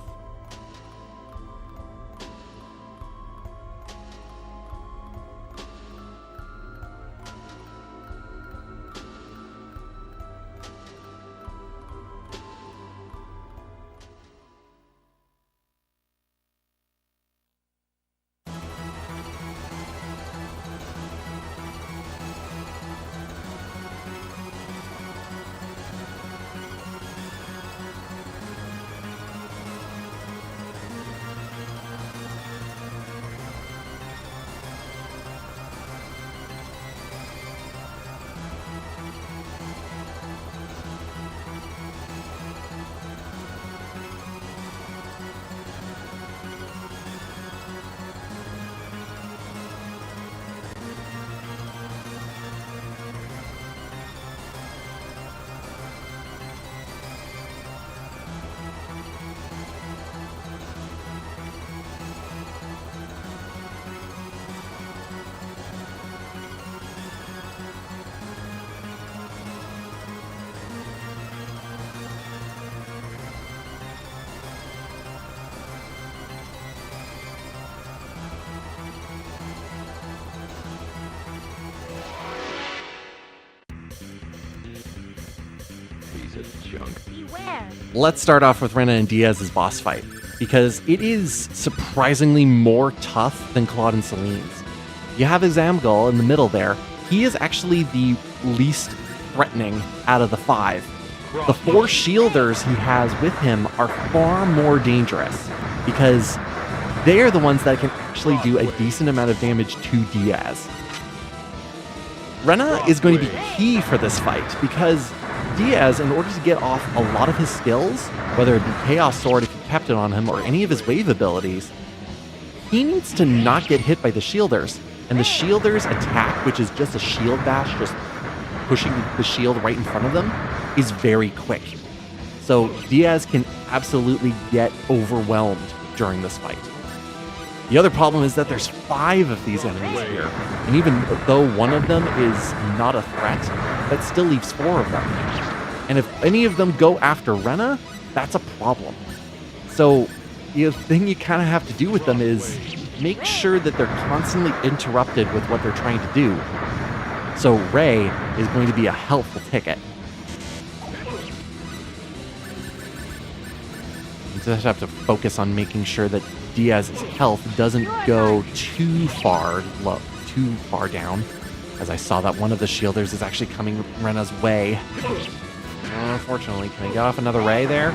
junk. Beware. Let's start off with Rena and Diaz's boss fight, because it is surprisingly more tough than Claude and Celine's. You have Examgal in the middle there. He is actually the least threatening out of the 5. The 4 shielders he has with him are far more dangerous, because they are the ones that can actually do a decent amount of damage to Diaz. Rena is going to be key for this fight, because Diaz, in order to get off a lot of his skills, whether it be Chaos Sword if you kept it on him, or any of his wave abilities, he needs to not get hit by the shielders. And the shielders' attack, which is just a shield bash, just pushing the shield right in front of them, is very quick. So Diaz can absolutely get overwhelmed during this fight. The other problem is that there's 5 of these enemies here, and even though one of them is not a threat, that still leaves 4 of them. And if any of them go after Rena, that's a problem. So the thing you kind of have to do with them is make sure that they're constantly interrupted with what they're trying to do. So Ray is going to be a helpful ticket. You just have to focus on making sure that Diaz's health doesn't go too far down, as I saw that one of the shielders is actually coming Rena's way. Unfortunately, can I get off another Ray there?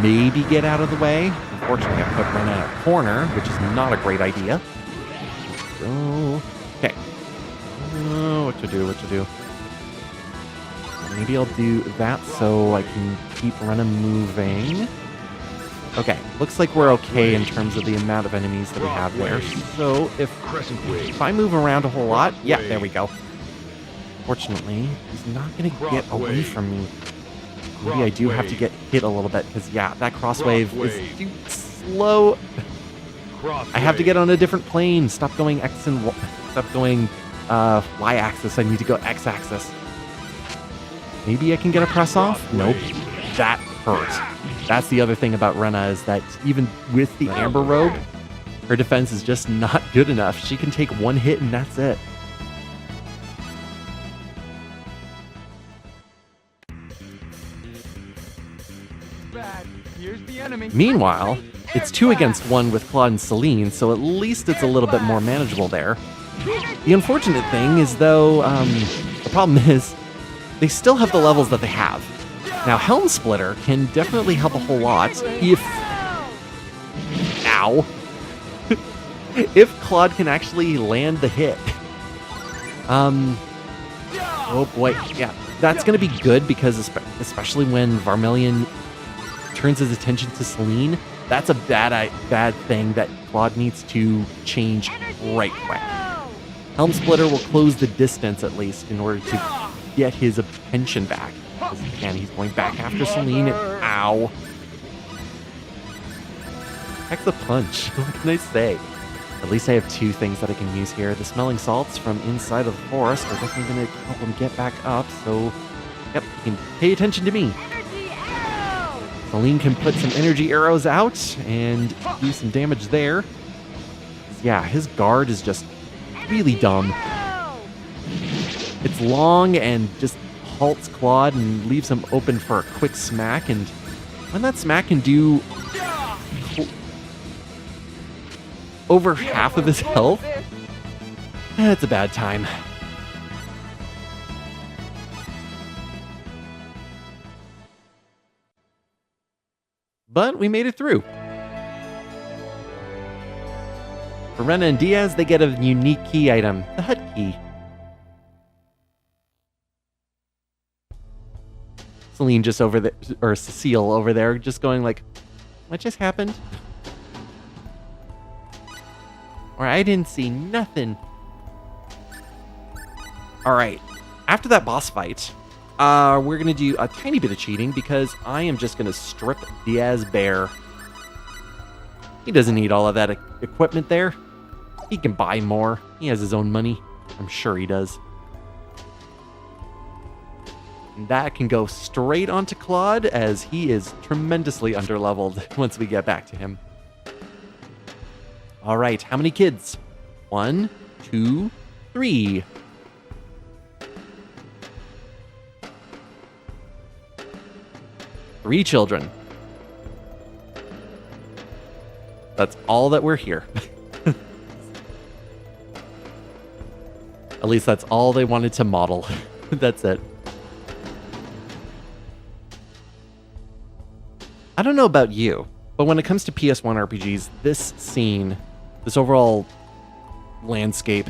Maybe get out of the way. Unfortunately, I put Rena in a corner, which is not a great idea. So, okay. What to do? Maybe I'll do that so I can keep Rena moving. Okay, looks like we're okay in terms of the amount of enemies that we have there. So if I move around a whole lot, yeah, there we go. Fortunately, he's not going to get away from me. Maybe I do have to get hit a little bit, because yeah, that crosswave is too slow. I have to get on a different plane. Stop going X and stop going Y-axis. I need to go X-axis. Maybe I can get a press off? Nope. That hurt. That's the other thing about Rena, is that even with the Amber Robe, her defense is just not good enough. She can take 1 hit and that's it. Bad. Here's the enemy. Meanwhile, it's 2 against 1 with Claude and Celine, so at least it's a little bit more manageable there. The unfortunate thing is, though, the problem is they still have the levels that they have. Now, Helm Splitter can definitely help a whole lot if... Ow. If Claude can actually land the hit. Oh boy, yeah. That's going to be good, because especially when Vermilion turns his attention to Celine, that's a bad thing that Claude needs to change right quick. Helm Splitter will close the distance, at least, in order to get his attention back. Again, he's going back after Celine, and ow. Heck the punch. What can I say? At least I have 2 things that I can use here. The smelling salts from inside of the forest are definitely going to help him get back up, so yep, you can pay attention to me. Energy arrow. Celine can put some energy arrows out and do some damage there. Yeah, his guard is just really dumb. Arrow. It's long and just halts Claude and leaves him open for a quick smack, and when that smack can do over half of his health, it's a bad time. But we made it through. For Rena and Diaz, they get a unique key item, the hut key. Celine just over there, or Cecile over there, just going like, what just happened? Or I didn't see nothing. Alright, after that boss fight, we're going to do a tiny bit of cheating, because I am just going to strip Diaz bare. He doesn't need all of that equipment there. He can buy more. He has his own money. I'm sure he does. And that can go straight onto Claude, as he is tremendously underleveled once we get back to him. All right, how many kids? 1, 2, 3. 3 children. That's all that we're here. At least that's all they wanted to model. That's it. I don't know about you, but when it comes to PS1 RPGs, this scene, this overall landscape,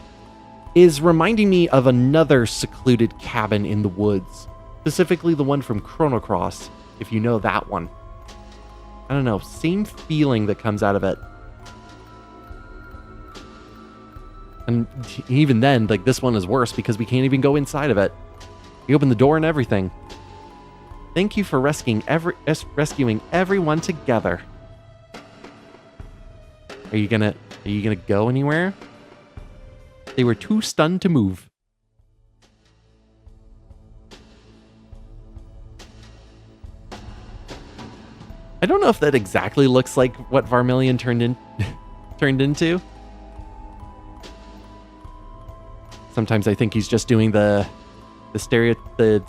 is reminding me of another secluded cabin in the woods. Specifically the one from Chrono Cross, if you know that one. I don't know, same feeling that comes out of it. And even then, like, this one is worse because we can't even go inside of it. We open the door and everything. Thank you for rescuing everyone together. Are you gonna go anywhere? They were too stunned to move. I don't know if that exactly looks like what Vermilion turned into. Sometimes I think he's just doing the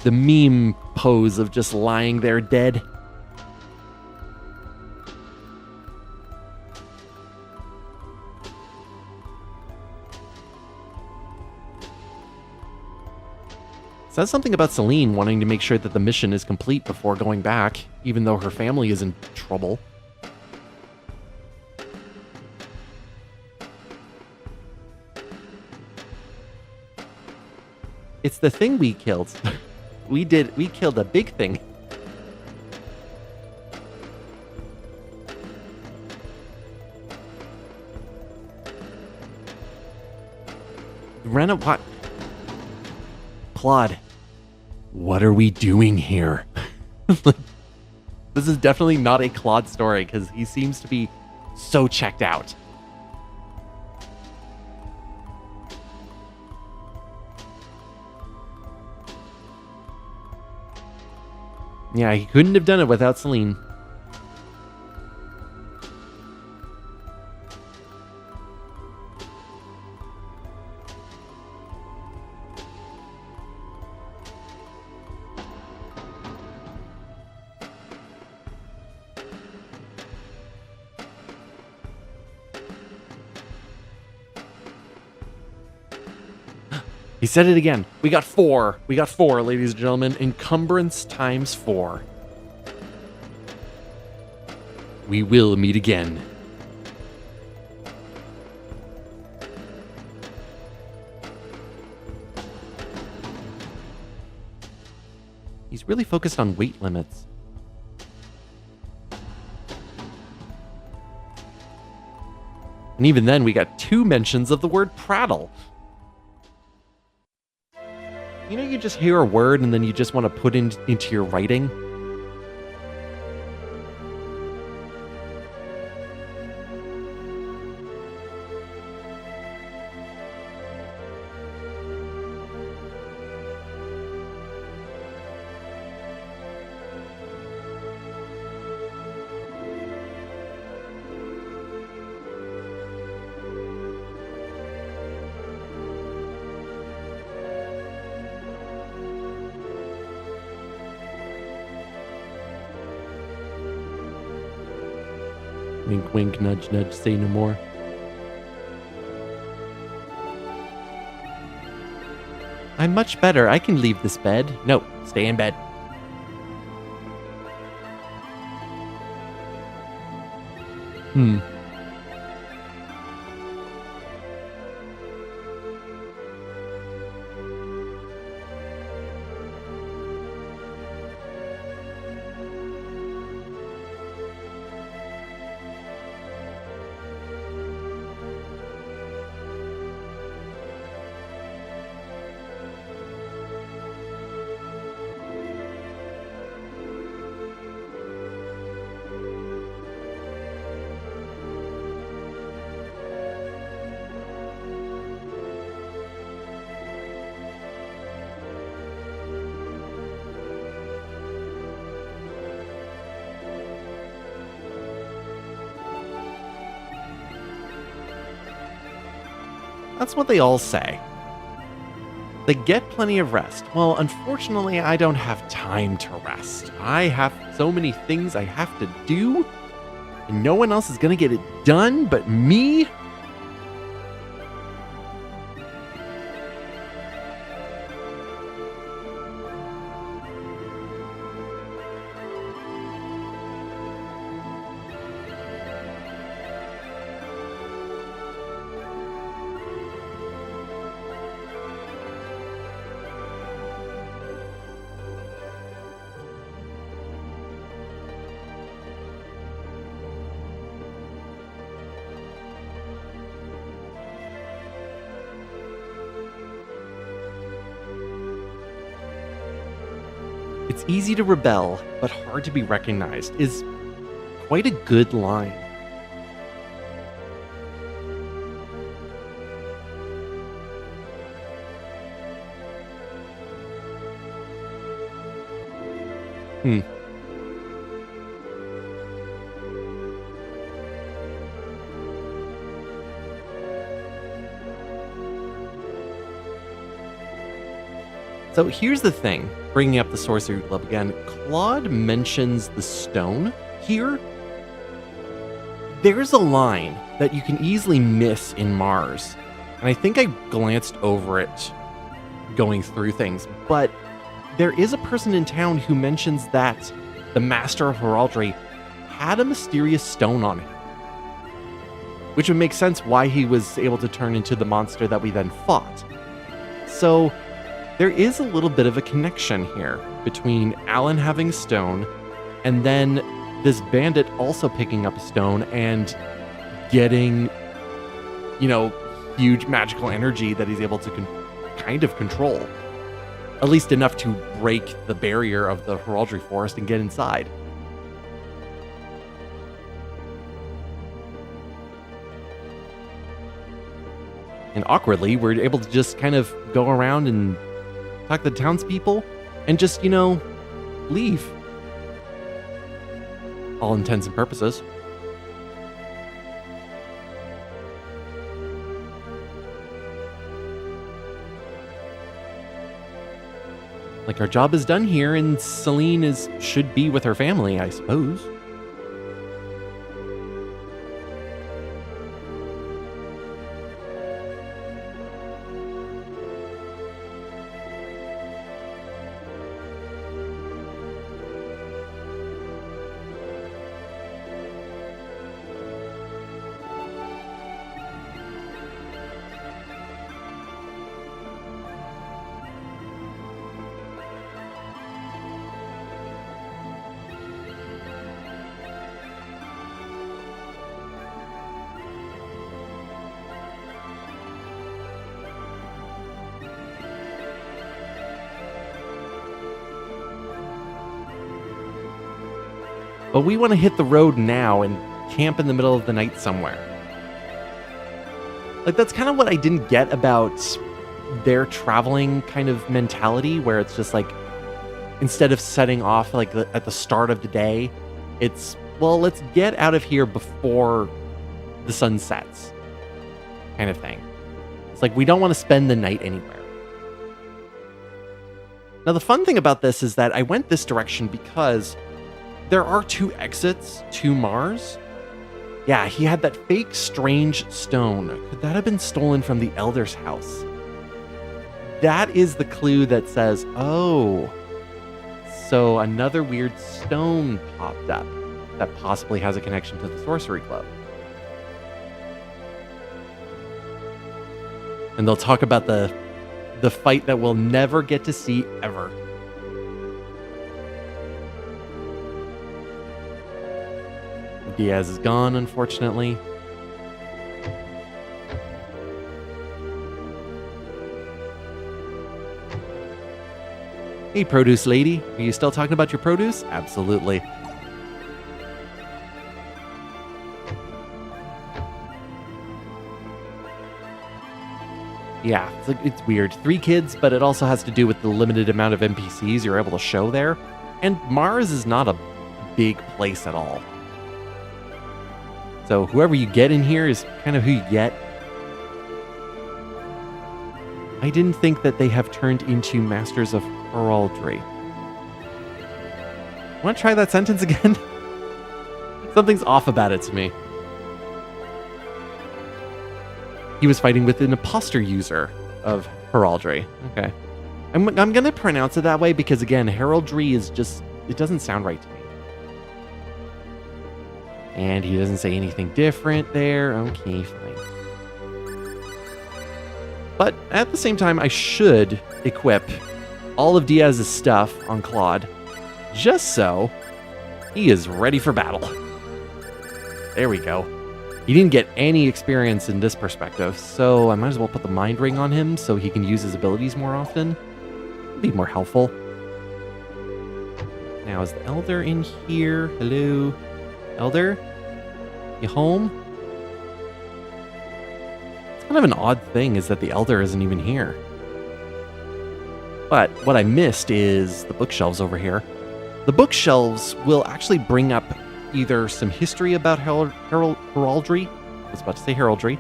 meme pose of just lying there dead. Says something about Celine wanting to make sure that the mission is complete before going back, even though her family is in trouble. It's the thing we killed. We killed a big thing. Rena, what? Claude, what are we doing here? This is definitely not a Claude story because he seems to be so checked out. Yeah, he couldn't have done it without Celine. He said it again. We got 4. We got 4, ladies and gentlemen. Encumbrance times 4. We will meet again. He's really focused on weight limits. And even then, we got 2 mentions of the word prattle. You know, you just hear a word and then you just want to put it into your writing. Wink, wink, nudge, nudge, say no more. I'm much better. I can leave this bed. No, stay in bed. That's what they all say. They get plenty of rest. Well, unfortunately, I don't have time to rest. I have so many things I have to do, and no one else is going to get it done but me. It's easy to rebel, but hard to be recognized is quite a good line. So here's the thing, bringing up the Sorcery Club again, Claude mentions the stone here. There's a line that you can easily miss in Mars, and I think I glanced over it going through things, but there is a person in town who mentions that the Master of Heraldry had a mysterious stone on him, which would make sense why he was able to turn into the monster that we then fought. So there is a little bit of a connection here between Alan having a stone and then this bandit also picking up a stone and getting, huge magical energy that he's able to kind of control. At least enough to break the barrier of the Heraldry Forest and get inside. And awkwardly, we're able to just kind of go around and talk to the townspeople and just, leave. All intents and purposes. Like, our job is done here, and Celine should be with her family, I suppose. But we want to hit the road now and camp in the middle of the night somewhere. Like, that's kind of what I didn't get about their traveling kind of mentality, where it's just like, instead of setting off like at the start of the day, it's, well, let's get out of here before the sun sets, kind of thing. It's like, we don't want to spend the night anywhere. Now, the fun thing about this is that I went this direction because there are 2 exits to Mars. Yeah, he had that fake strange stone. Could that have been stolen from the Elder's house? That is the clue that says, oh, so another weird stone popped up that possibly has a connection to the Sorcery Club. And they'll talk about the fight that we'll never get to see ever. Diaz is gone, unfortunately. Hey, produce lady. Are you still talking about your produce? Absolutely. Yeah, it's weird. 3 kids, but it also has to do with the limited amount of NPCs you're able to show there. And Mars is not a big place at all. So whoever you get in here is kind of who you get. I didn't think that they have turned into masters of heraldry. Want to try that sentence again? Something's off about it to me. He was fighting with an imposter user of heraldry. Okay. I'm going to pronounce it that way because, again, heraldry is just... It doesn't sound right to me. And he doesn't say anything different there. Okay, fine. But at the same time, I should equip all of Diaz's stuff on Claude, just so he is ready for battle. There we go. He didn't get any experience in this perspective, so I might as well put the mind ring on him so he can use his abilities more often. It'll be more helpful. Now, is the Elder in here? Hello? Elder? You home? It's kind of an odd thing is that the Elder isn't even here. But what I missed is the bookshelves over here. The bookshelves will actually bring up either some history about heraldry. I was about to say heraldry.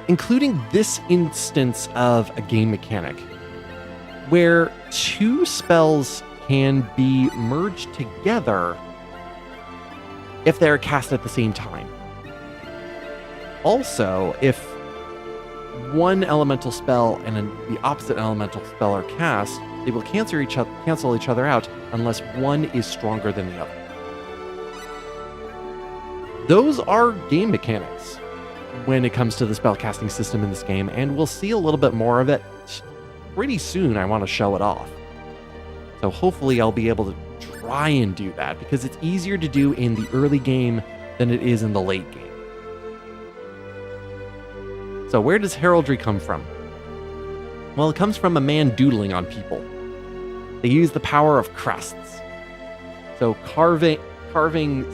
Including this instance of a game mechanic where two spells can be merged together if they're cast at the same time. Also, if one elemental spell and the opposite elemental spell are cast, they will cancel each other out unless one is stronger than the other. Those are game mechanics when it comes to the spellcasting system in this game, and we'll see a little bit more of it pretty soon. I want to show it off. So hopefully I'll be able to try and do that, because it's easier to do in the early game than it is in the late game. So where does heraldry come from? Well, it comes from a man doodling on people. They use the power of crests. So carving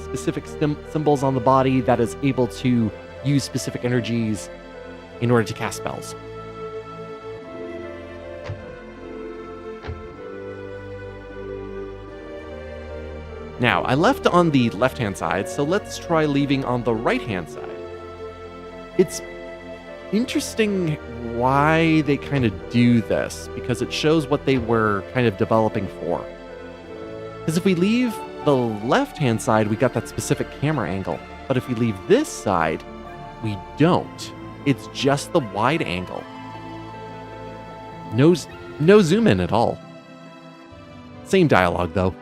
specific symbols on the body that is able to use specific energies in order to cast spells. Now, I left on the left-hand side, so let's try leaving on the right-hand side. It's interesting why they kind of do this, because it shows what they were kind of developing for. Because if we leave the left-hand side, we got that specific camera angle. But if we leave this side, we don't. It's just the wide angle. No zoom in at all. Same dialogue, though.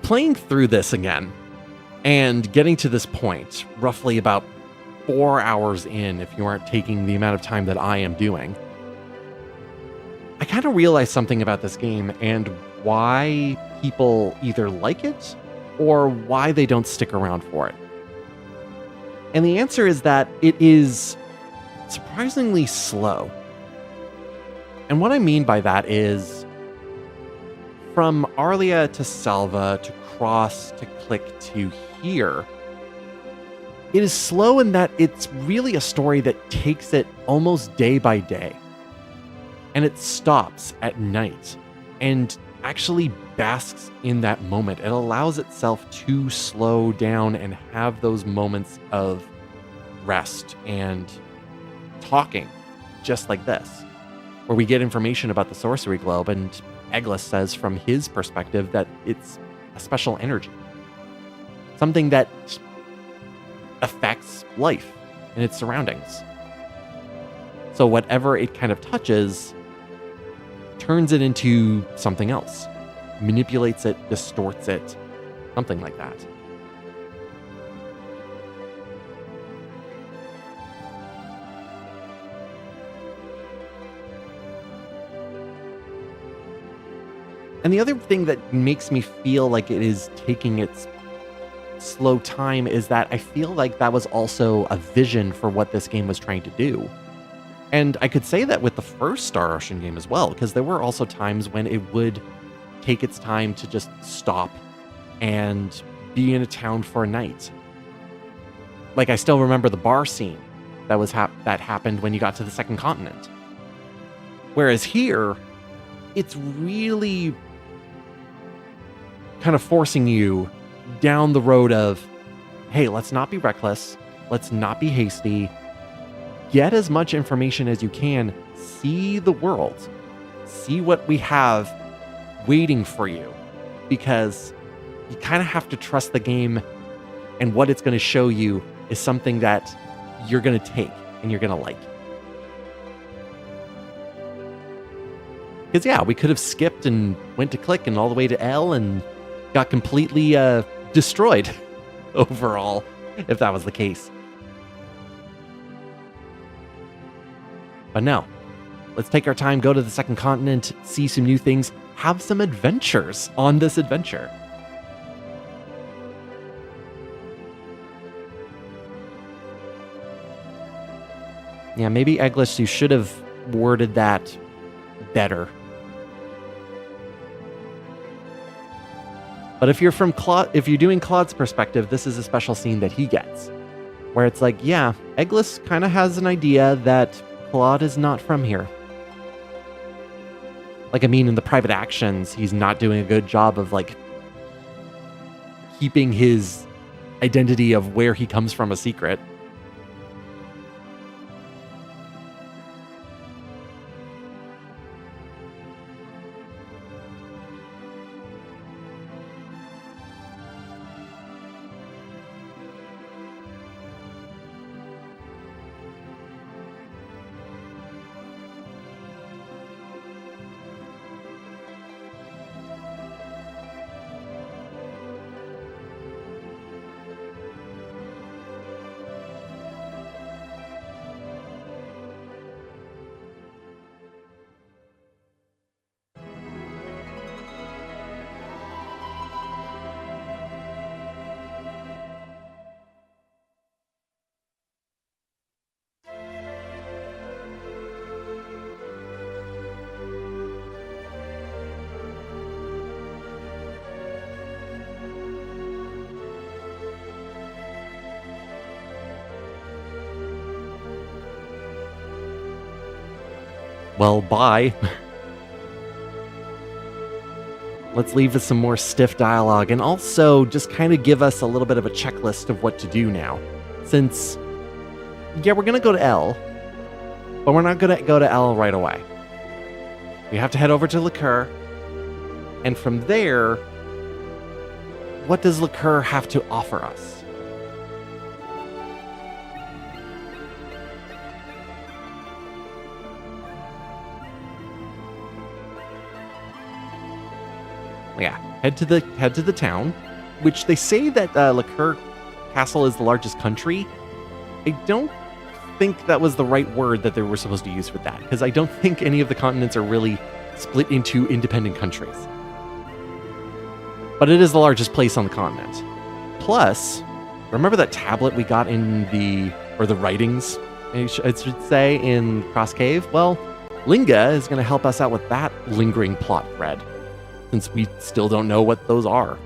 Playing through this again and getting to this point, roughly about 4 hours in, if you aren't taking the amount of time that I am doing, I kind of realized something about this game and why people either like it or why they don't stick around for it. And the answer is that it is surprisingly slow. And what I mean by that is from Arlia to Salva to Cross to Click to here, it is slow in that it's really a story that takes it almost day by day. And it stops at night and actually basks in that moment. It allows itself to slow down and have those moments of rest and talking, just like this, where we get information about the sorcery globe, and Eglis says from his perspective that it's a special energy, something that affects life and its surroundings. So whatever it kind of touches turns it into something else, manipulates it, distorts it, something like that. And the other thing that makes me feel like it is taking its slow time is that I feel like that was also a vision for what this game was trying to do. And I could say that with the first Star Ocean game as well, because there were also times when it would take its time to just stop and be in a town for a night. Like, I still remember the bar scene that happened when you got to the second continent. Whereas here, it's really kind of forcing you down the road of, hey, let's not be reckless. Let's not be hasty. Get as much information as you can. See the world. See what we have waiting for you. Because you kind of have to trust the game, and what it's going to show you is something that you're going to take and you're going to like. Because, yeah, we could have skipped and went to click and all the way to L and got completely destroyed overall, if that was the case. But no, let's take our time, go to the second continent, see some new things, have some adventures on this adventure. Yeah, maybe Eglis, you should have worded that better. But if you're doing Claude's perspective, this is a special scene that he gets, where it's like, yeah, Eglis kind of has an idea that Claude is not from here. Like, I mean, in the private actions, he's not doing a good job of, like, keeping his identity of where he comes from a secret. Well, bye. Let's leave with some more stiff dialogue and also just kind of give us a little bit of a checklist of what to do now. Since, yeah, we're going to go to L, but we're not going to go to L right away. We have to head over to Liqueur, and from there, what does Liqueur have to offer us? Yeah, head to the town, which they say that Liqueur Castle is the largest country. I don't think that was the right word that they were supposed to use with that, because I don't think any of the continents are really split into independent countries. But it is the largest place on the continent. Plus, remember that tablet we got in the writings, I should say, in Cross Cave? Well, Linga is going to help us out with that lingering plot thread, since we still don't know what those are.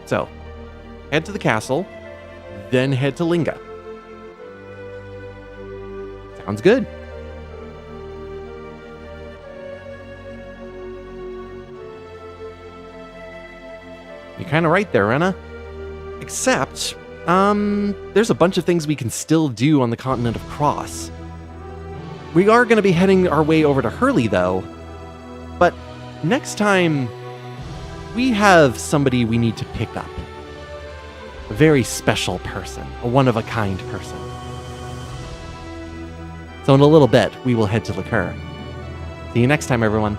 So, head to the castle, then head to Linga. Sounds good. You're kind of right there, Rena. Except, there's a bunch of things we can still do on the continent of Cross. We are going to be heading our way over to Hurley, though. But next time, we have somebody we need to pick up. A very special person. A one-of-a-kind person. So in a little bit, we will head to Liqueur. See you next time, everyone.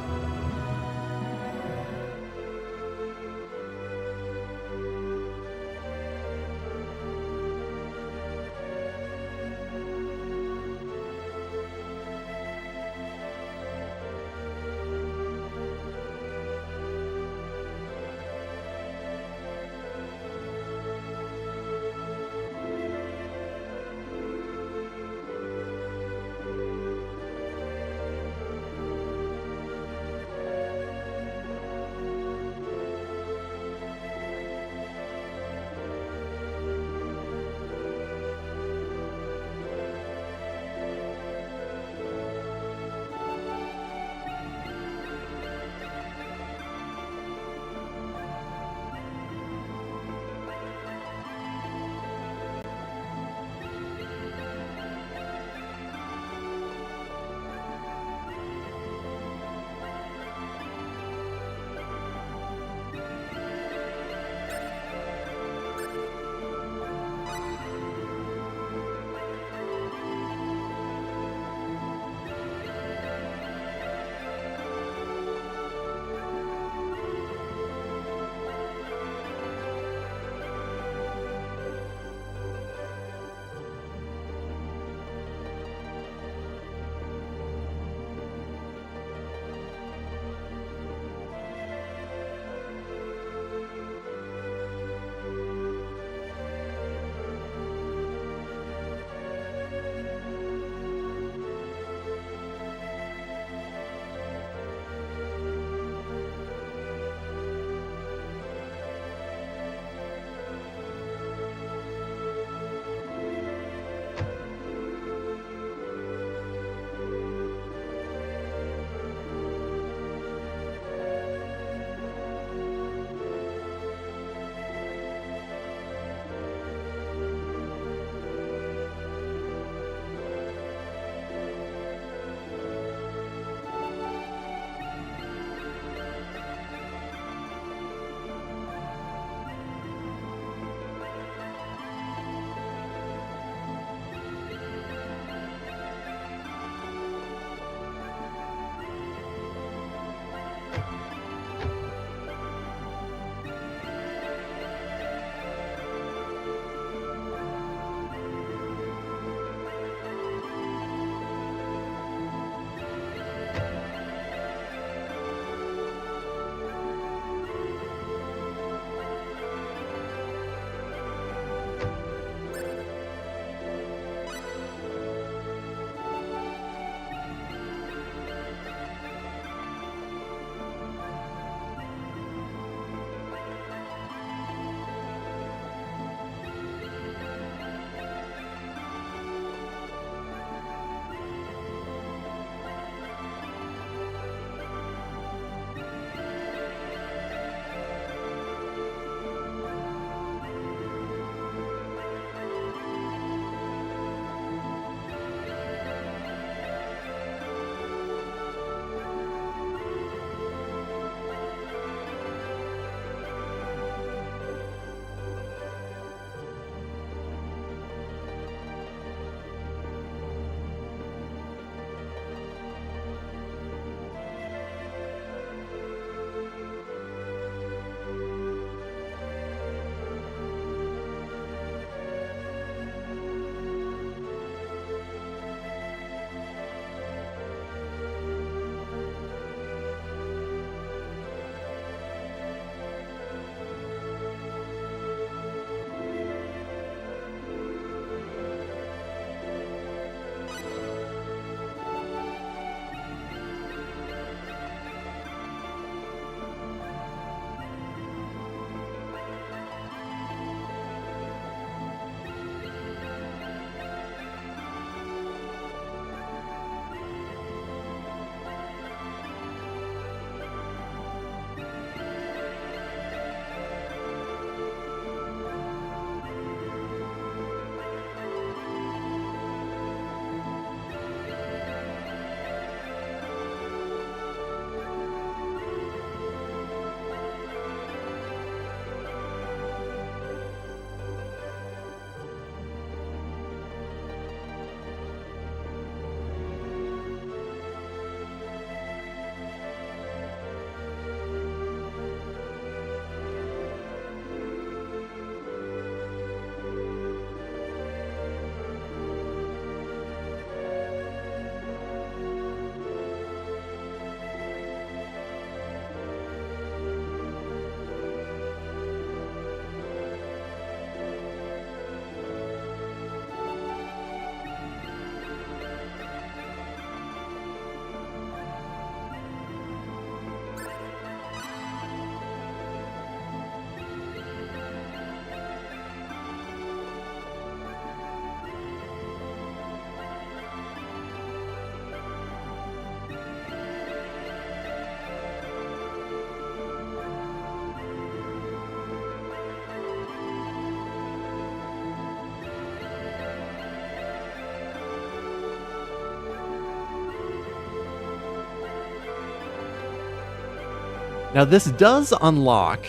Now, this does unlock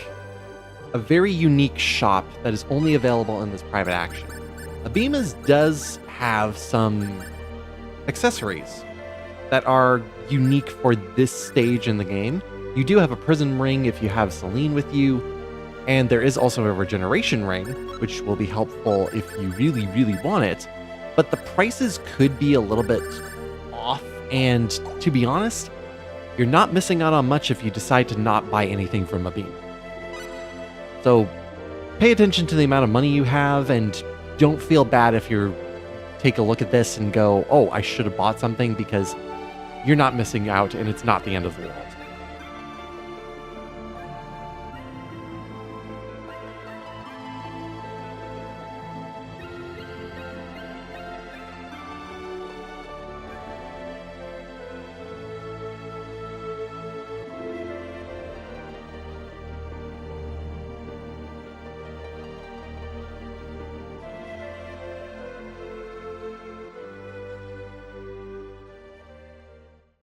a very unique shop that is only available in this private action. Abima's does have some accessories that are unique for this stage in the game. You do have a prison ring if you have Celine with you, and there is also a regeneration ring, which will be helpful if you really, really want it. But the prices could be a little bit off, and to be honest, you're not missing out on much if you decide to not buy anything from Abima. So pay attention to the amount of money you have, and don't feel bad if you take a look at this and go, oh, I should have bought something, because you're not missing out and it's not the end of the world.